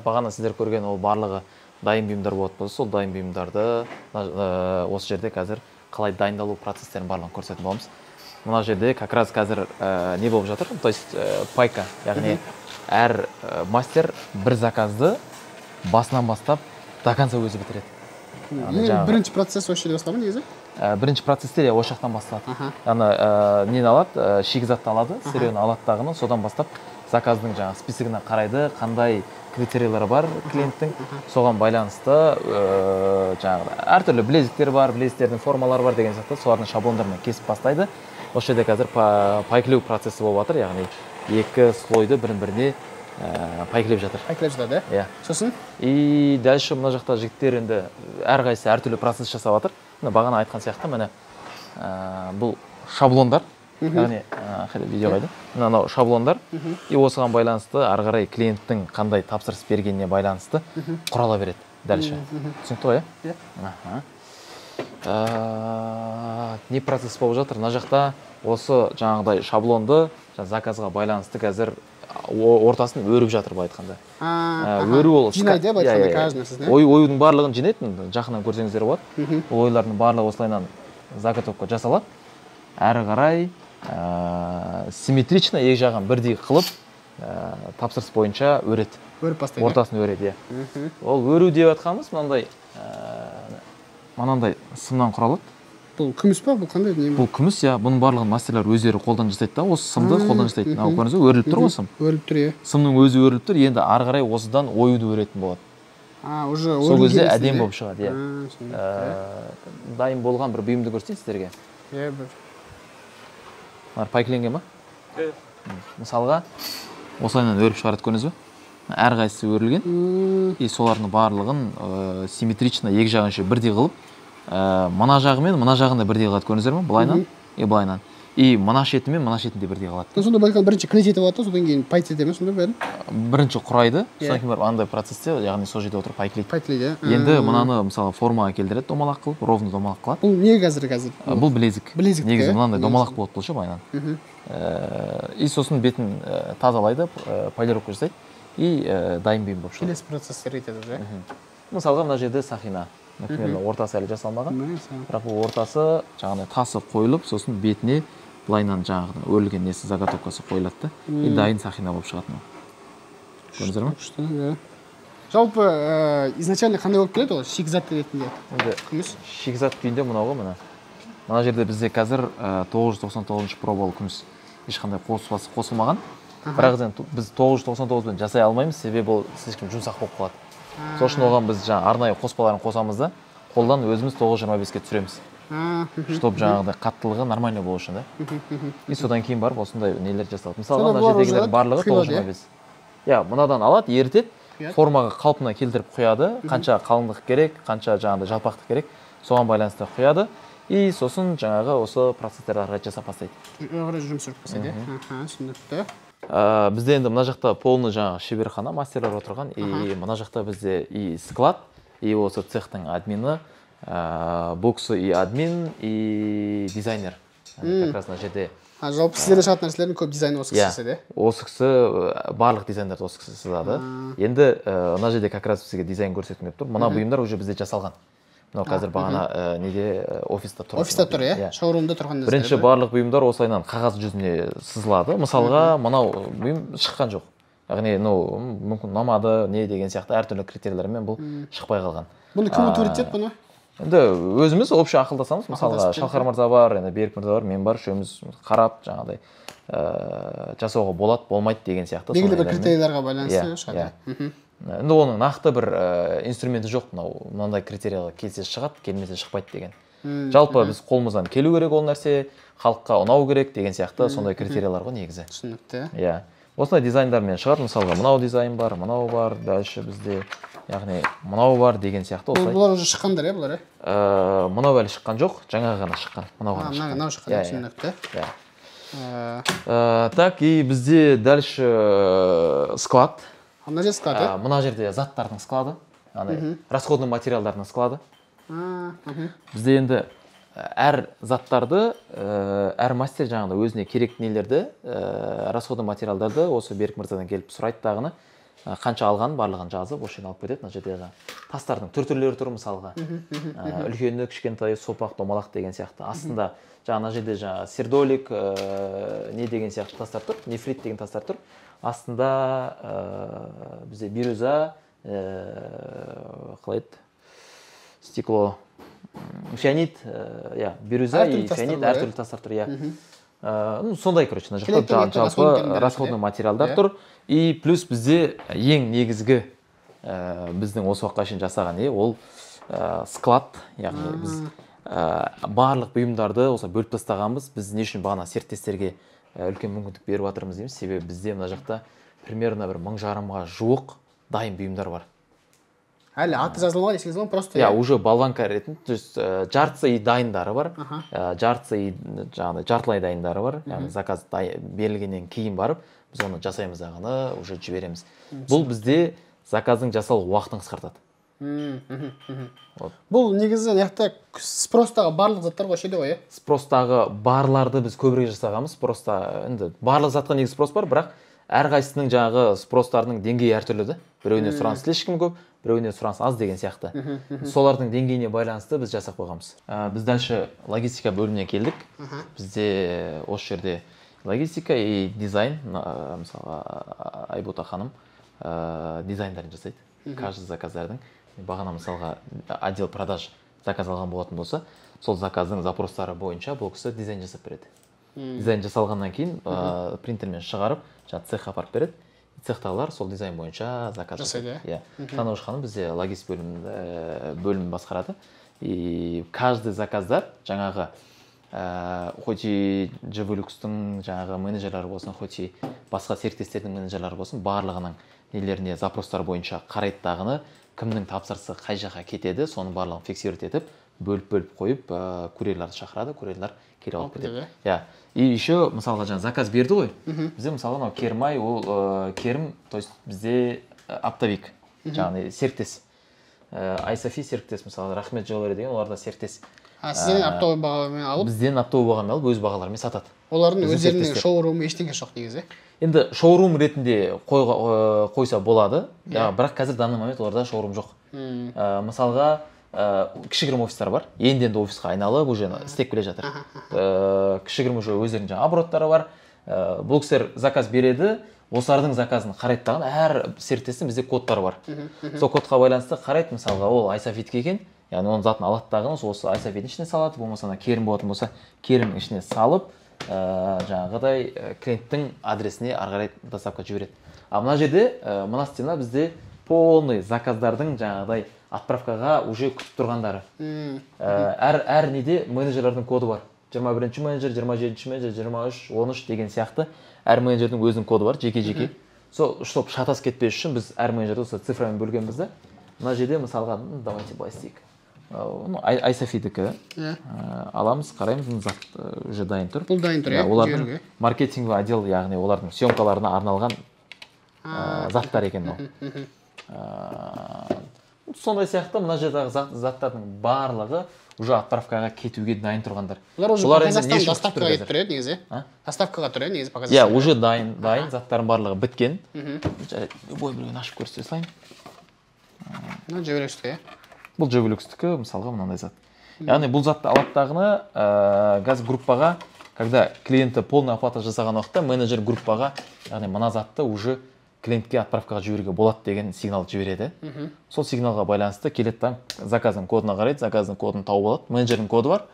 Бағана сіздер көрген ол барлығы дайын бұйымдар болады болса, сол дайын бұйымдарды осы жерде қазір қалай дайындалу процестерін барлығын көрсетіп боламыз. Мына жерде как раз қазір не болып жатыр? То есть пайка, яғни әр мастер бір заказды басынан бастап до конца өзі бітіреді. Бірінші процесс осы жерде басталды негізі? Бірінші процесстер осы жақтан басталады. Нені алады, шикізатты алады, сырьені алады дағыны, содан бастап заказдың жаңағы списігіне қарайды, қандай критериялары бар клиенттің, соған байланысты жаңағы әртүрлі білезіктер бар, білезіктердің формалары бар деген сияқты, солардың шаблондарымен кесіп бастайды. Осы жерде қазір пайкілеу процесі болып жатыр, яғни екі слойды бірін-біріне пайкілеп жатыр. Пайкілеп жатады, сосын? И дальше мына жақта жігіттер енді әрқайсысы әртүрлі процесс жасап жатыр. Бағана айтқан сияқты, міне бұл шаблондар, яғни видео қайда? Мынау шаблондар, и осыған байланысты ары қарай клиенттің қандай тапсырыс бергеніне байланысты құрала береді дальше. Түсінікті ғой, не процесс болып жатыр? Мына жақта осы жаңағыдай шаблонды заказға байланысты қазір ортасын өріп жатыр былай айтқанда. Өру ол жинайды былай айтқанда каждый нәрсесін. Ойдың барлығын жинайды, жақынан көрсеңіздер болады. Ойлардың барлығы осылайынан заготовка жасалады. Әрі қарай симметрично екі жағын бірдей қылып тапсырыс бойынша өреді. Өріп бастайды. Ортасын өреді, Ол өру деп жатқанымыз мынандай сымнан құралады. Бұл күміс па? Бұл қандай? Бұл күміс, бұның барлығын мастерлер өздері қолдан жасайды да, осы сымды қолдан жасайды. Көрдіңіз бе, өріліп тұр ғой сым. Өріліп тұр, Сымның өзі өріліп тұр, енді ары қарай осыдан оюды өретін болады. Сол кезде әдемі болып шығады, Дайын болған бір бұйымды көрсетейін сіздерге. Пайкіленген ба? Мысалға, осылайынан өріп шығарады, көрдіңіз бе? Әрқайсысы өрілген, и солардың барлығын симметрично екі жағынша бірдей қылып, мына жағы мен мына жағында бірдей қылады, көрдіңіздер ме? Былайынан и былайынан. и мына шеті мен мына шетінде бірдей қалады. Сонда байқаған бірінші клеть етіп алады, содан кейін пайт ете ме сонда бәрін? Бірінші құрайды, содан кейін барып андай процесте, яғни сол жерде отырып пайтлейді. Пайтлейді. Енді мынаны мысалы формаға келтіреді, домалақ қылып, ровно домалақ қылады. Бұл не қазір? Бұл білезік. Білезік. Негізі мынандай домалақ болады бұл ше байынан. И сосын бетін тазалайды, полировка жасайды и дайын бұйым болып шығады. Келесі процесстер етеді же. Мысалға мына жерде сақина. Например, ортасы әлі жасалмаған. Бірақ бұл ортасы жаңағыдай тасы қойылып, сосын бетіне былайынан жаңағыдай өрілген несі заготовкасы қойылады да, и дайын сақина болып шығады мынау. Көрдіңіздер ме? Жалпы изначально қандай болып келеді ол? Шикізат ретінде. Күміс. Шикізат күйінде мынау ғой мына. Мына жерде бізде қазір 999 пробалы күміс ешқандай қоспасы қосылмаған. Бірақ біз 999 бен жасай алмаймыз, себебі ол слишком жұмсақ болып қалады. Сол үшін оған біз жаңа арнайы қоспаларын қосамыз да, қолдан өзіміз 925-ке түсіреміз. Чтоб жаңағыдай қаттылығы нормально болу үшін да. И содан кейін барып осындай нелер жасалады. Мысалы мына жердегілер барлығы 925. Иә, мынадан алады, ерітеді, формаға қалпына келтіріп құяды, қанша қалыңдық керек, қанша жаңағыдай жалпақтық керек, соған байланысты құяды. И сосын жаңағы осы процесстерді жасап бастайды. Жұмыс жүріп бастайды. Түсінікті. Бізде енді мына жақта полный жаңағы шеберхана, мастерлер отырған, и мына жақта бізде и склад, и осы цехтың админы, бұл кісі и админ, и дизайнер. Как раз мына жерде. Жалпы сіздерде шығатын нәрселердің көп дизайны осы кісі сізде? Осы кісі барлық дизайндерді осы кісі сызады. Енді мына жерде как раз бізге дизайн көрсеткім келіп тұр. Мына бұйымдар уже бізде жасалған. Мынау қазір бағана неде офиста тұр. Офиста тұр, иә? Шоурумда тұрған нәрселер. Бірінші барлық бұйымдар осылайынан қағаз жүзіне сызылады. Мысалға, мынау бұйым шыққан жоқ. Яғни, мүмкін ұнамады, не деген сияқты әртүрлі критериялармен бұл шықпай қалған. Бұны кім өтіреттеді бұны? Енді өзіміз общий ақылдасамыз. Мысалға, Шалқар мырза бар, Берік мырза бар, мен бар, үшеуміз қарап, жаңағыдай жасауға болады, болмайды деген сияқты. Белгілі бір критерияларға байланысты шығады. Енді оның нақты бір инструменті жоқ, мынандай критерияға келсе шығады, келмесе шықпайды деген. Жалпы біз қолымыздан келу керек ол нәрсе, халыққа ұнау керек деген сияқты сондай критериялар ғой негізі. Түсінікті. Иә. Осындай дизайндармен шығады, мысалға мынау дизайн бар, мынау бар, дальше бізде, яғни мынау бар деген сияқты осылай. Бұлар уже шыққандар, бұлар? Мынау әлі шыққан жоқ, жаңа ғана шыққан. Мынау шыққан, түсінікті. Так, и бізде дальше склад. Мына жер склады? Мына жерде заттардың склады, расходный материалдардың склады. Бізде енді әр заттарды, әр мастер жаңағыда өзіне керек нелерді, расходный материалдарды осы Берік мырзадан келіп сұрайды дағыны, қанша алған барлығын жазып, осы жерден алып кетеді. Мына жерде тастардың түрлері тұр мысалға. Үлкені, кішкентай, сопақ, домалақ деген сияқты. Астында жаңа жерде сердолик, не деген сияқты тастар тұр, нефрит деген тастар тұр. Астында бізде бирюза, қалай еді, стекло, фианит, бирюза и фианит әртүрлі тастар тұр. Сондай, короче, жалпы расходный материалдар тұр. И плюс бізде ең негізгі біздің осы уақытқа шейін жасаған ол склад, яғни біз барлық бұйымдарды осы бөліп тастағанбыз. Біз не үшін бағана серіктестерге үлкен мүмкіндік беріп жатырмыз дейміз, себебі бізде мына жақта примерно бір 1000-1500-ға жуық дайын бұйымдар бар. Әлі аты жазылмаған десеңіз ғой, просто уже болванка ретінде, то есть жартысы и дайындары бар, жартысы и жартылай дайындары бар. Яғни заказ берілгеннен кейін барып, біз оны жасаймыз дағыны, уже жібереміз. Бұл бізде заказдың жасалу уақытын қысқартады. Бұл негізі яқта спростағы барлық заттар қошеді ғой, Спростағы барларды біз көбірек жасағамыз. Просто енді барлық затқа негізі спрос бар, бірақ әрқайсысының жаңағы спростарының деңгейі әртүрлі да. Біреуіне сұраныс слишком көп, біреуіне сұраныс аз деген сияқты. Солардың деңгейіне байланысты біз жасап қойғанбыз. Біз дальше логистика бөліміне келдік. Бізде осы жерде логистика и дизайн, мысалға Айбота ханым дизайндарын жасайды. Каждый заказдардың. Бағана мысалға отдел продаж заказ алған болатын болса, сол заказдың запростары бойынша бұл кісі дизайн жасап береді. Дизайн жасалғаннан кейін принтермен шығарып, цехқа апарып береді. Цехтағылар сол дизайн бойынша заказ жасайды. Таныш ханым бізде логистика бөлімін басқарады. И каждый заказдар жаңағы хоть и Джевелюкстың жаңағы менеджерлері болсын, хоть и басқа серіктестердің менеджерлері болсын, барлығының нелеріне запростар бойынша қарайды дағыны, кімнің тапсырысы қай жаққа кетеді, соның барлығын фиксировать етіп, бөліп қойып курьерларды шақырады, курьерлар келіп алып кетеді. кетеді. Иә. И еще мысалға жаңа заказ берді ғой. Бізде мысалға мынау Кермай, ол Керім, то есть бізде оптовик, жаңағы серіктес. Айсафи серіктес, мысалы Рахмет Жолари деген, олар да серіктес. Сізден оптовый бағамен алып? Бізден оптовый бағамен алып, өз бағаларымен сатады. Олардың өздерінің шоурумы ештеңе жоқ негізі. Енді шоурум ретінде қойса болады, бірақ қазір данный момент оларда шоурум жоқ. Мысалға кішігірім офистар бар, енді офисқа айналып уже істеп келе жатыр. Кішігірім уже өздерінің жаңа обороттары бар. Бұл кісілер заказ береді, осылардың заказын қарайды тағын, әр серіктестің бізде кодтары бар. Сол кодқа байланысты қарайды, мысалға ол Айсафитке екен, яғни оның затын алады тағын, осы Айсафиттің ішіне салады, болмаса Керім болатын болса, Керімнің ішіне салып, жаңағыдай клиенттің адресіне ары қарай доставка жібереді. А мына жерде, мына стена бізде полный заказдардың жаңағыдай отправкаға уже күтіп тұрғандары. Әр неде менеджерлердің коды бар. 21-ші менеджер, 27-ші менеджер, 23, 13 деген сияқты әр менеджердің өзінің коды бар, жеке-жеке. Сол, чтобы шатас кетпес үшін біз әр менеджерді осы цифрамен бөлгенбіз да. Мына жерде мысалға, давайте былай істейік. Айсафидікі аламыз, қараймыз, зат уже дайын тұр. Бұл дайын тұр, олардың маркетингі отдел, яғни олардың съемкаларына арналған заттар екен ол. Сондай сияқты мына жердегі заттардың барлығы уже отправкаға кетуге дайын тұрғандар. Олар уже по Казахстану доставкаға кетіп тұр еді негізі. Доставкаға тұр еді негізі по Казахстану. Иә, уже дайын заттардың барлығы біткен. Любой біреуін ашып көрсете салайын. Мына Жевелюксті, иә? Бұл Жевелюкстікі, мысалға мынандай зат. Яғни бұл затты алаттағыны газ группаға, когда клиенті полный оплата жасаған уақытта, менеджер группаға, яғни мына затты уже клиентке отправкаға жіберуге болады деген сигнал жібереді. Сол сигналға байланысты келеді заказдың кодына қарайды, заказдың кодын тауып алады. Менеджердің коды бар,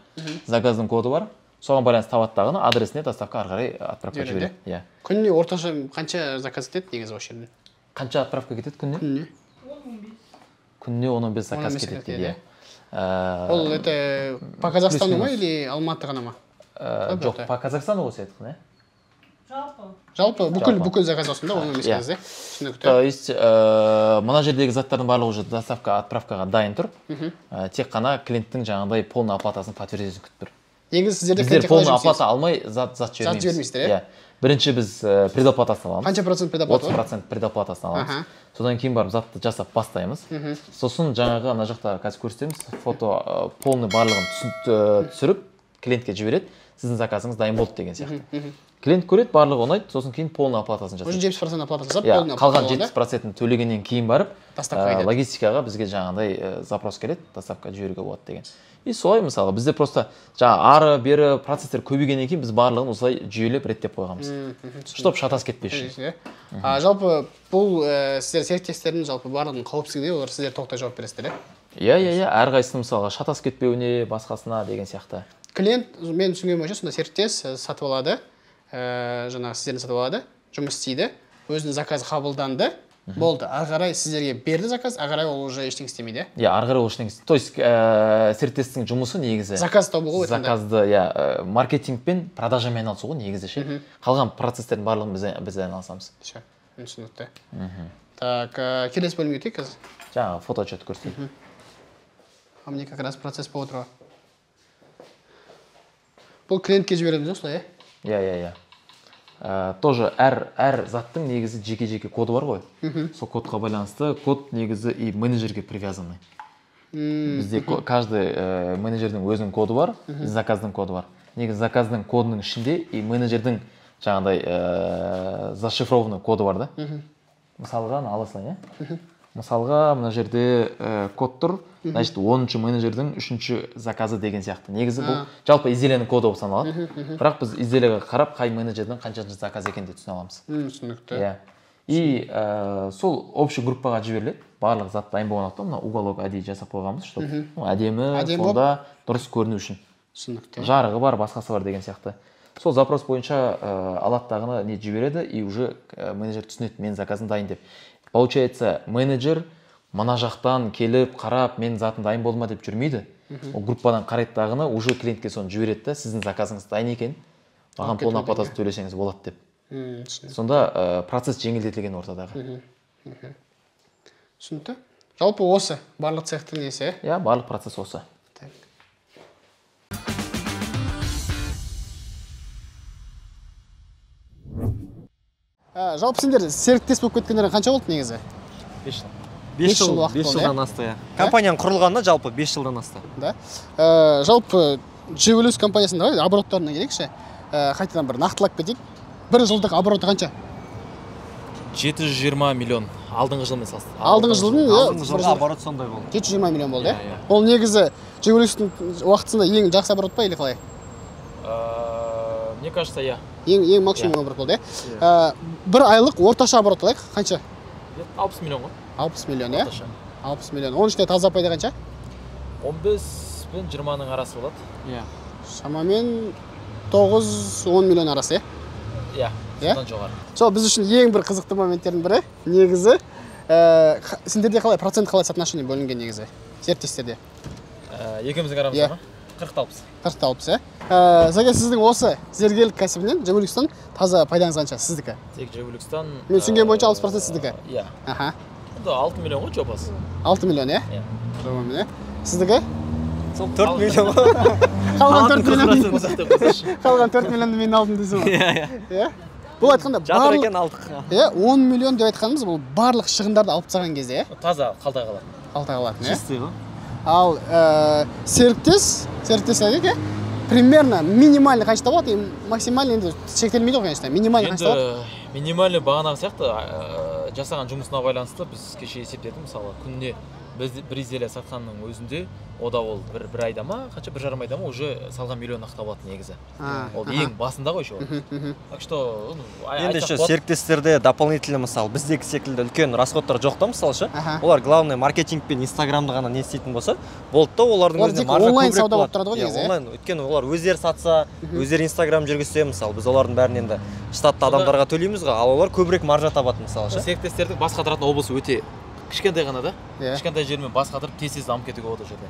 заказдың коды бар. Соған байланысты табаттағыны адресіне доставка ары қарай отправка жібереді. Күніне орташа қанша заказ кетеді негізі осы жерден? Қанша отправка кетеді күніне? Күніне 10-15 заказ кетеді дейді. Ол это по Казахстану ма или Алматы ғана ма? Жоқ, по Казахстану осы еді. Жалпы бүкіл заказ осында, оның меселесі. То есть, мына жердегі заттардың барлығы уже доставка, отправкаға дайын тұр. Тек қана клиенттің жаңағыдай полный оплатасын подтвердиесін күтіп тұр. Негізі сіздерде біздер полный оплата алмай зат жібермейміз. Бірінші біз предоплатасын аламыз. Қанша процент предоплата? 30% предоплатасын аламыз. Содан кейін барып затты жасап бастаймыз. Сосын жаңағы ана жақта қазір көрсетеміз, фото полный барлығын түсіріп клиентке жібереді. Сіздің заказыңыз дайын болды деген сияқты. Клиент көреді, барлығы ұнайды, сосын кейін полный оплатасын жасайды. Уже 70% оплата жасап, полный оплата. Қалған 70%-ін төлегеннен кейін барып, логистикаға бізге жаңағыдай запрос келеді, доставка жіберуге болады деген. И солай мысалы, бізде просто ары бері процесстер көбейгеннен кейін біз барлығын осылай жүйелеп реттеп қойғанбыз. Чтоб шатас кетпес үшін. Жалпы бұл сіздер серіктестердің жалпы барлығының қауіпсіздігіне олар сіздер тоқтай жауап бересіздер, иә, әрқайсысы мысалға шатас кетпеуіне, басқасына деген сияқты. Клиент, мен түсінген бойынша, сонда серіктес сатып алады, жаңағы сіздерін сатып алады, жұмыс істейді, өзінің заказы қабылданды, болды, ары қарай сіздерге берді заказ, ары қарай ол уже ештеңе істемейді. Иә, ары қарай ол ештеңе істемейді. То есть серіктестің жұмысы негізі заказ табу ғой. Заказды, иә, маркетингпен, продажамен айналысу ғой негізі ше. Қалған процестердің барлығын біз айналысамыз. Түсінікті. Так, келесі бөлімге өтейік қазір. Жаңағы фотоотчет көрсетейік. А мне как раз процесс по утру. Бұл клиентке жібереміз осылай, иә? Тоже әр заттың негізі жеке-жеке коды бар ғой. Сол кодқа байланысты код негізі и менеджерге привязанный. Бізде каждый менеджердің өзінің коды бар, заказдың коды бар. Негізі заказдың кодының ішінде и менеджердің жаңағыдай зашифрованный коды бар да. Мысалға ала салайын, иә? Мысалға мына жерде код тұр, значит 10-ші менеджердің 3-ші заказы деген сияқты. Негізі бұл жалпы изделенің коды болып саналады. Бірақ біз изделеге қарап, қай менеджердің қаншаншы заказ екенін де түсіне аламыз. Түсінікті. И сол общий группаға жіберіледі. Барлық зат дайын болғандықтан мына уголок әдейі жасап қойғанбыз, чтобы әдемі, сонда дұрыс көріну үшін. Түсінікті. Жарығы бар, басқасы бар деген сияқты. Сол запрос бойынша алаттағыны не жібереді, и уже менеджер түсінеді, мен заказым дайын деп. Получается, менеджер мына жақтан келіп, қарап, мен затым дайын болды ма деп жүрмейді. Ол группадан қарайттағыны уже клиентке соны жібереді, сіздің заказыңыз дайын екен, маған полный оплатасын төлесеңіз болады деп. Сонда процесс жеңілдетілген ортадағы. Түсінікті. Жалпы осы, барлық цехтің несі? Иә, барлық процесс осы. Жалпы сендер серіктес болып кеткендерің қанша болды негізі? 5 жыл. 5 жыл уақыт 5 болды, жылдан асты, иә. Компанияның құрылғанына жалпы 5 жылдан асты. Да. Жалпы Жигулюс компаниясында обороттарына келейікші. Қайтадан бір нақтылап кетейік. Бір жылдық обороты қанша? 720 миллион алдыңғы жылмен салыстырып. Алдыңғы жылдың Алдыңғы жылғы оборот сондай болды. 720 миллион болды, иә? Ол негізі Жигулюстің уақытысында ең жақсы оборот па или қалай? Мне кажется, я. Ең максимум оборот болды, иә? Бір айлық орташа оборот алайық, қанша? 60 миллион ғой. 60 миллион, иә? 60 миллион. Оның ішінде таза пайда қанша? 15 пен 20-ның арасы болады. Иә. Шамамен 9-10 миллион арасы, иә? Иә, содан жоғары. Сол біз үшін ең бір қызықты моментттердің бірі, негізі, сендерде қалай, процент қалай соотношение бөлінген негізі, серіктестерде? Екеуміздің арамызда ма? 40-60. 40-60, иә? Заке, сіздің осы зергерлік кәсібінен Жигулюстан таза пайдаңыз қанша, сіздікі? Тек Жигулюстан. Мен түсінген бойынша 60% сіздікі? Иә. Аха. 6 миллион ғой жобасы. 6 миллион, иә? Иә. Жобамен, иә? Сіздікі? Сол 4 миллион. Қалған 4 миллион. Қалған Қалған 4 миллионды мен алдым дейсің ғой. Иә? Бұл айтқанда Жатыр екен алдық. Иә, 10 миллион деп айтқанымыз бұл барлық шығындарды алып тастаған кезде, иә? Таза қалта қалады. Қалта қалатын, иә? Чистый ғой. Ал серіктес айтайық, иә? Примерно минимальный қанша болады, максимальный енді шектелмейді ғой, конечно, минимальный қанша болады? Енді минимальный бағанағы сияқты жасаған жұмысына байланысты біз кеше есептедік, мысалы күніне бір изделие сатқанның өзінде ода ол бір айда ма, қанша бір жарым айда ма уже салған миллион ақта болады негізі. Ол ең басында ғой еще. Так что енді еще серіктестерде дополнительно мысалы біздегі секілді үлкен расходтар жоқ та мысалы ше. Олар главный маркетинг пен инстаграмды ғана не істейтін болса, болды да олардың өзіне маржа көбірек болады. Онлайн сауда болып тұрады ғой негізі. Онлайн, өйткені олар өздері сатса, өздері инстаграм жүргізсе, мысалы біз олардың бәрін енді штатты адамдарға төлейміз ғой, ал олар көбірек маржа табады мысалы ше. Серіктестердің бас қатыратын облысы өте кішкентай ғана да. Иә. Кішкентай жермен бас қатырып тез дамып кетуге болады жерде.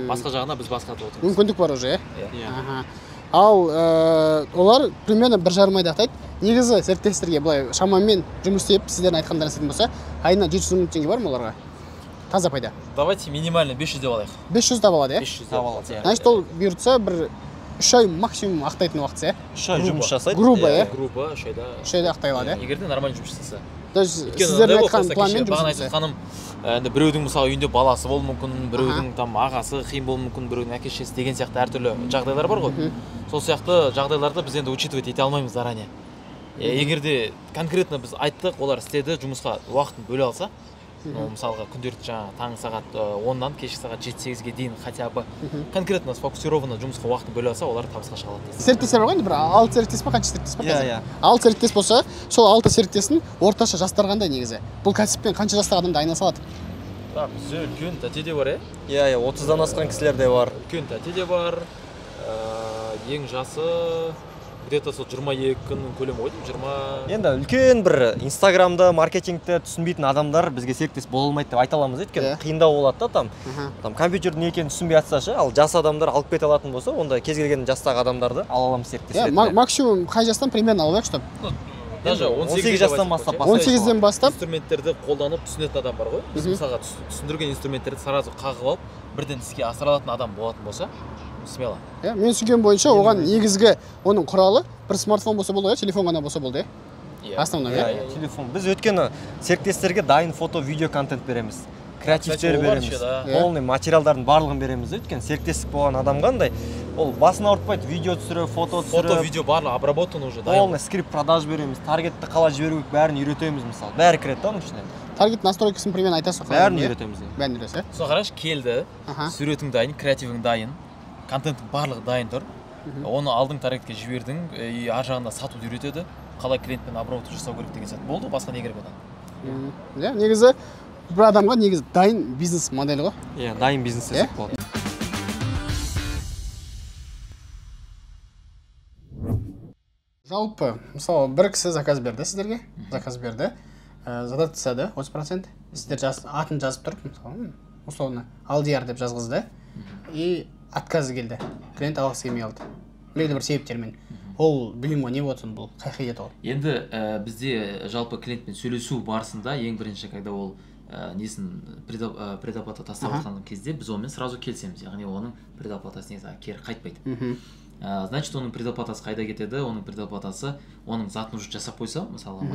Басқа жағына біз бас қатырып отырмыз. Мүмкіндік бар уже, иә? Аха. Ал олар примерно бір жарым айда ақтайды. Негізі серіктестерге былай шамамен жұмыс істеп, сіздердің айтқандарыңыз істейтін болса, айына 700 мың теңге бар ма оларға? Таза пайда. Давайте минимально 500 деп алайық. 500 таба алады, иә? 500 деп алады, иә. Значит, ол бұйыртса бір 3 ай максимум ақтайтын уақыт, иә? 3 ай жұмыс жасайды. Грубо, иә? Грубо, 3 айда. 3 айда ақтай алады, иә? Егер де нормально жұмыс жасаса. То есть сіздердің айтқан планмен жұмыс бағана айтқаным, енді біреудің мысалы үйінде баласы болуы мүмкін, біреудің там ағасы қиын болуы мүмкін, біреудің әке-шешесі деген сияқты әртүрлі жағдайлар бар ғой. Сол сияқты жағдайларды біз енді учитывать ете алмаймыз заранее. Егер де конкретно біз айттық, олар істеді, жұмысқа уақытын бөле алса, мысалға күнделікті жаңа таңғы сағат 10-нан кешкі сағат 7-8-ге дейін хотя бы конкретно сфокусированно жұмысқа уақытын бөле алса, олар табысқа шыға алады. Серіктестер бар ғой, бір 6 серіктес па, қанша серіктес па қазір? Иә. 6 серіктес болса, сол 6 серіктестің орташа жастар қандай негізі? Бұл кәсіппен қанша жастағы адамды айналыса алады? Так, бізде үлкен тәте де бар, Иә, 30-дан асқан кісілер де бар. Үлкен тәте де бар. Ең жасы где-то сол 22 күннің көлемі ғой, 20. Енді үлкен бір инстаграмды, маркетингті түсінбейтін адамдар бізге серіктес бола алмайды деп айта аламыз, өйткені қиындау болады да там компьютердің не екенін түсінбей жатса ше, ал жас адамдар алып кете алатын болса, онда кез келген жастағы адамдарды ала аламыз серіктес ретінде. Максимум қай жастан примерно алайық, чтобы Даже 18 жастан бастап 18-ден бастап инструменттерді қолданып түсінетін адам бар ғой. Біз мысалға түсіндірген инструменттерді сразу қағып алып, бірден іске асыра алатын адам болатын болса, смело. Мен түсінген бойынша оған негізгі оның құралы бір смартфон болса болды, телефон ғана болса болды, основной, телефон. Біз өткені серіктестерге дайын фото, видео контент береміз. Креативтер береміз. Полный материалдардың барлығын береміз. Өйткені серіктестік болған адам қандай, ол басын ауыртпайды, видео түсіріп, фото түсіріп. Фото, видео барлығы обработан уже дайын. Полный скрипт продаж береміз. Таргетті қалай жіберу керек, бәрін үйретеміз мысалы. Бәрі кіреді да оның ішіне. Таргет настройкасын примерно айтасыз. Бәрін үйретеміз. Бәрін үйретесіз. Соны қарашы, келді, суретің дайын, креативің дайын, контенттің барлығы дайын тұр. Оны алдың таргетке жібердің, ар жағында сатуды үйретеді, қалай клиентпен обработка жасау керек деген сияқты. Болды, басқа не керек одан? Иә, негізі бір адамға негізі дайын бизнес модель ғой. Иә, дайын бизнес десек болады. Жалпы, мысалы, бір кісі заказ берді сіздерге, заказ берді, задат тастады 30%, сіздер атын жазып тұрып, мысалы, условно, Алдияр деп жазғызды, и отказы келді, клиент алғысы келмей алды. Белгілі бір себептермен. Ол білім не болады бұл, қай еді ол? Енді бізде жалпы клиентпен сөйлесу барысында ең бірінші, когда ол несін предоплата тастап жатқан кезде біз онымен сразу келісеміз, яғни оның предоплатасы негізі кері қайтпайды. Значит, оның предоплатасы қайда кетеді? Оның предоплатасы оның затын уже жасап қойса, мысалға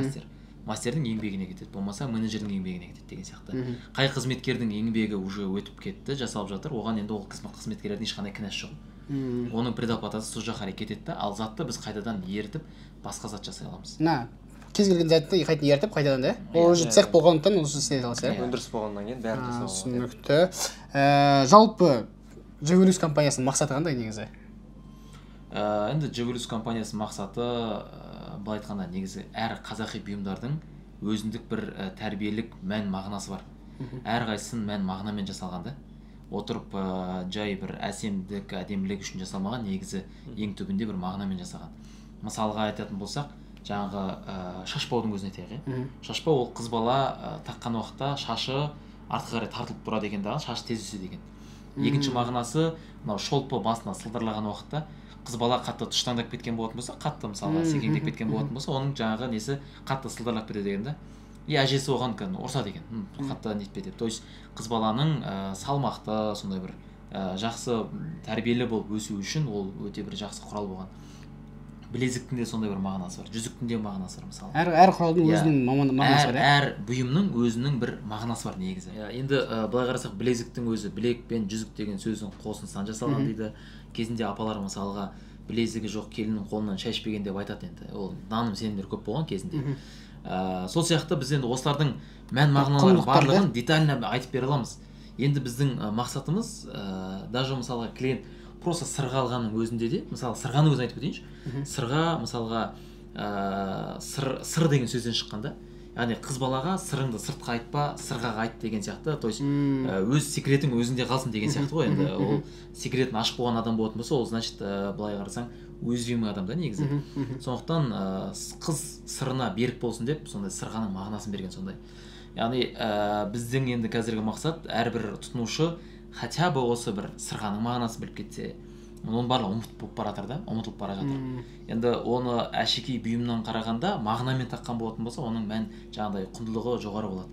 мастердің еңбегіне кетеді, болмаса менеджердің еңбегіне кетеді деген сияқты. Қай қызметкердің еңбегі уже өтіп кетті, жасалып жатыр, оған енді ол қызметкерлердің ешқандай кінәсі жоқ. Оның предоплатасы сол жаққа кетеді, ал затты біз қайтадан ертіп басқа зат жасай аламыз. Кез келген затты қайтадан ертіп қайтадан, да? Ол уже цех болғандықтан ол істей аласыз, иә? Өндіріс болғаннан кейін бәрін жасауға. Түсінікті. Жалпы Джевелюс компаниясының мақсаты қандай негізі? Енді Джевелюс компаниясының мақсаты былай айтқанда негізі әр қазақи бұйымдардың өзіндік бір тәрбиелік мән мағынасы бар. Әрқайсысын мән мағынамен жасалған, да? Отырып жай бір әсемдік, әдемілік үшін жасалмаған, негізі ең түбінде бір мағынамен жасаған. Мысалға айтатын болсақ, жаңағы шашбаудың өзіне айтайық, шашбау ол қыз бала таққан уақытта шашы артқа қарай тартылып тұрады екен, шашы тез өседі екен. Екінші мағынасы, мынау шолпы басына сылдырлаған уақытта қыз бала қатты тұштаңдап кеткен болатын болса, қатты мысалға секеңдеп кеткен болатын болса, оның жаңағы несі қатты сылдырлап кетеді деген, да? И әжесі оған ұрсады екен, қатты нетпе деп. То есть қыз баланың салмақты, сондай бір жақсы тәрбиелі болып өсу үшін ол өте бір жақсы құрал болған. Білезіктің де сондай бір мағынасы бар, жүзіктің де мағынасы бар мысалы. Әр құралдың өзінің мағынасы бар. Әр бұйымның өзінің бір мағынасы бар негізі. Енді былай қарасақ, білезіктің өзі білек пен жүзік деген сөздің қосындысынан жасалған дейді. Кезінде апалар мысалға білезігі жоқ келіннің қолынан шай ішпеген деп айтады енді. Ол наным сенімдер көп болған кезінде. Сол сияқты біз енді осылардың мән мағыналарын барлығын детально айтып бере аламыз. Енді біздің мақсатымыз даже мысалға клиент просто сырға алғанның өзінде де, мысалы сырғаның өзін айтып өтейінші. Сырға мысалға сыр деген сөзден шыққанда, яғни қыз балаға сырыңды сыртқа айтпа, сырғаға айт деген сияқты. То есть өз секретің өзінде қалсын деген сияқты ғой. Енді ол секретін ашып болған адам болатын болса, ол значит былай қарасаң уязвимый адам да негізі. Сондықтан қыз сырына берік болсын деп, сондай сырғаның мағынасын берген сондай. Яғни біздің енді қазіргі мақсат әрбір тұтынушы хотя бы осы бір сырғаның мағынасын біліп кетсе, оның барлығы ұмытылып бара жатыр. Енді оны әшекей бұйымнан қарағанда мағынамен таққан болатын болса, оның мән жаңағыдай құндылығы жоғары болады.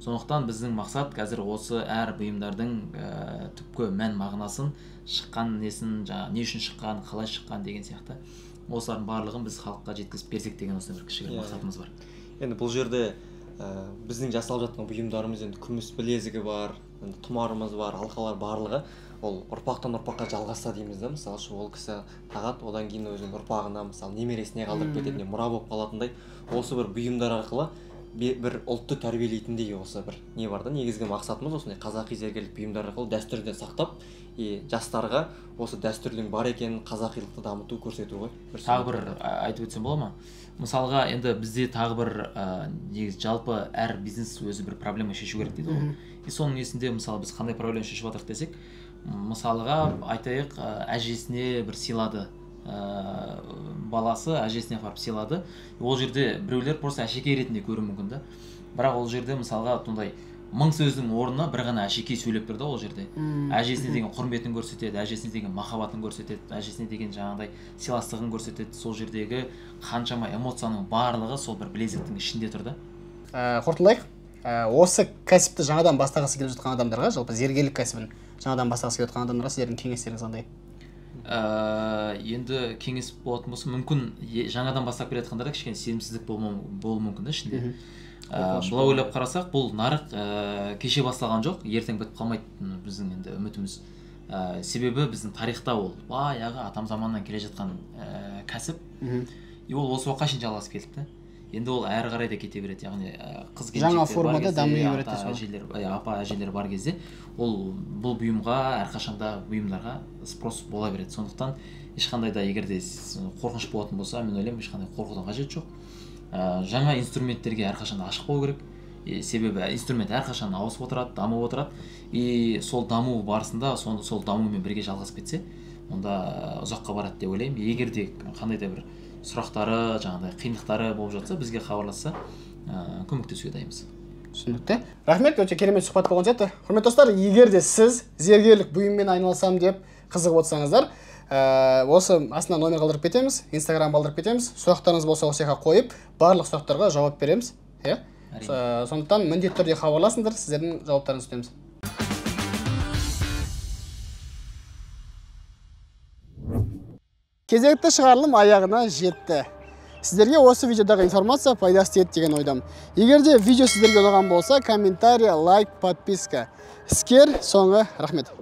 Сондықтан біздің мақсат қазір осы әр бұйымдардың түпкі мән мағынасын, шыққан несін, не үшін шыққан, қалай шыққан деген сияқты осылардың барлығын біз халыққа жеткізіп берсек деген осындай бір кішігірім мақсатымыз бар. Енді бұл жерде біздің жасалып жатқан бұйымдарымыз енді күміс білезігі бар, тұмарымыз бар, алқалар барлығы ол ұрпақтан ұрпаққа жалғасса дейміз да. Мысалы үшін ол кісі тағады, одан кейін өзінің ұрпағына, мысалы немересіне қалдырып кететіне мұра болып қалатындай осы бір бұйымдар арқылы бір ұлтты тәрбиелейтіндей осы бір не бар да. Негізгі мақсатымыз осындай қазақи зергерлік бұйымдар арқылы дәстүрді сақтап, жастарға осы дәстүрдің бар екенін, қазақилықты дамыту, көрсету ғой. Тағы бір айтып өтсем бола ма? Мысалға енді бізде тағы бір негізі жалпы әр бизнес өзі бір проблема шешу керек дейді ғой. Соның есінде мысалы біз қандай проблема шешіп жатырық десек, мысалға айтайық, әжесіне бір сыйлады, баласы әжесіне апарып сыйлады. Ол жерде біреулер просто әшекей ретінде көруі мүмкін да. Бірақ ол жерде мысалға сондай 1000 сөздің орнына бір ғана әшекей сөйлеп тұр да ол жерде. Әжесіне деген құрметін көрсетеді, әжесіне деген махаббатын көрсетеді, әжесіне деген жаңағыдай сыйластығын көрсетеді. Сол жердегі қаншама эмоцияның барлығы сол бір білезіктің ішінде тұр да. Қорытындылайық. Осы кәсіпті жаңадан бастағысы келіп жатқан адамдарға, жалпы зергерлік кәсібін жаңадан бастағысы келіп жатқан адамдарға сіздердің кеңестеріңіз қандай? Енді кеңес болатын болса, мүмкін жаңадан бастап келе жатқандарда кішкене сенімсіздік болуы мүмкін да ішінде. Бұлай ойлап қарасақ, бұл нарық кеше басталған жоқ, ертең бітіп қалмайды біздің енді үмітіміз. Себебі біздің тарихта ол баяғы атам заманнан келе жатқан кәсіп, ол осы уақытқа шейін жалғасып келіпті. Енді ол әрі қарай да кете береді, яғни қыз келіншектер бар кезде, апа әжелер бар кезде, ол бұл бұйымға, әрқашанда бұйымдарға спрос бола береді. Сондықтан ешқандай да егер де қорқыныш болатын болса, мен ойлаймын, ешқандай қорқудың қажеті жоқ. Жаңа инструменттерге әрқашанда ашық болу керек. Себебі инструмент әрқашан ауысып отырады, дамып отырады. И сол даму барысында сол дамумен бірге жалғасып кетсе, онда ұзаққа барады деп ойлаймын. Егер де қандай да бір сұрақтары, жаңағыдай қиындықтары болып жатса, бізге хабарласса, көмектесуге дайынбыз. Түсінікті. Рахмет, өте керемет сұхбат болған сияқты. Құрметті достар, егер де сіз зергерлік бұйыммен айналысам деп қызығып отырсаңыздар, осы астына номер қалдырып кетеміз, Instagram қалдырып кетеміз. Сұрақтарыңыз болса осы жаққа қойып, барлық сұрақтарға жауап береміз. Сондықтан міндетті түрде хабарласыңдар, сіздердің жауаптарыңызды күтеміз. Кезекті шығарылым аяғына жетті. Сіздерге осы видеодағы информация пайдасы тиеді деген ойдамын. Егер де видео сіздерге ұнаған болса, комментарий, лайк, подписка. Іскер соңы рахмет.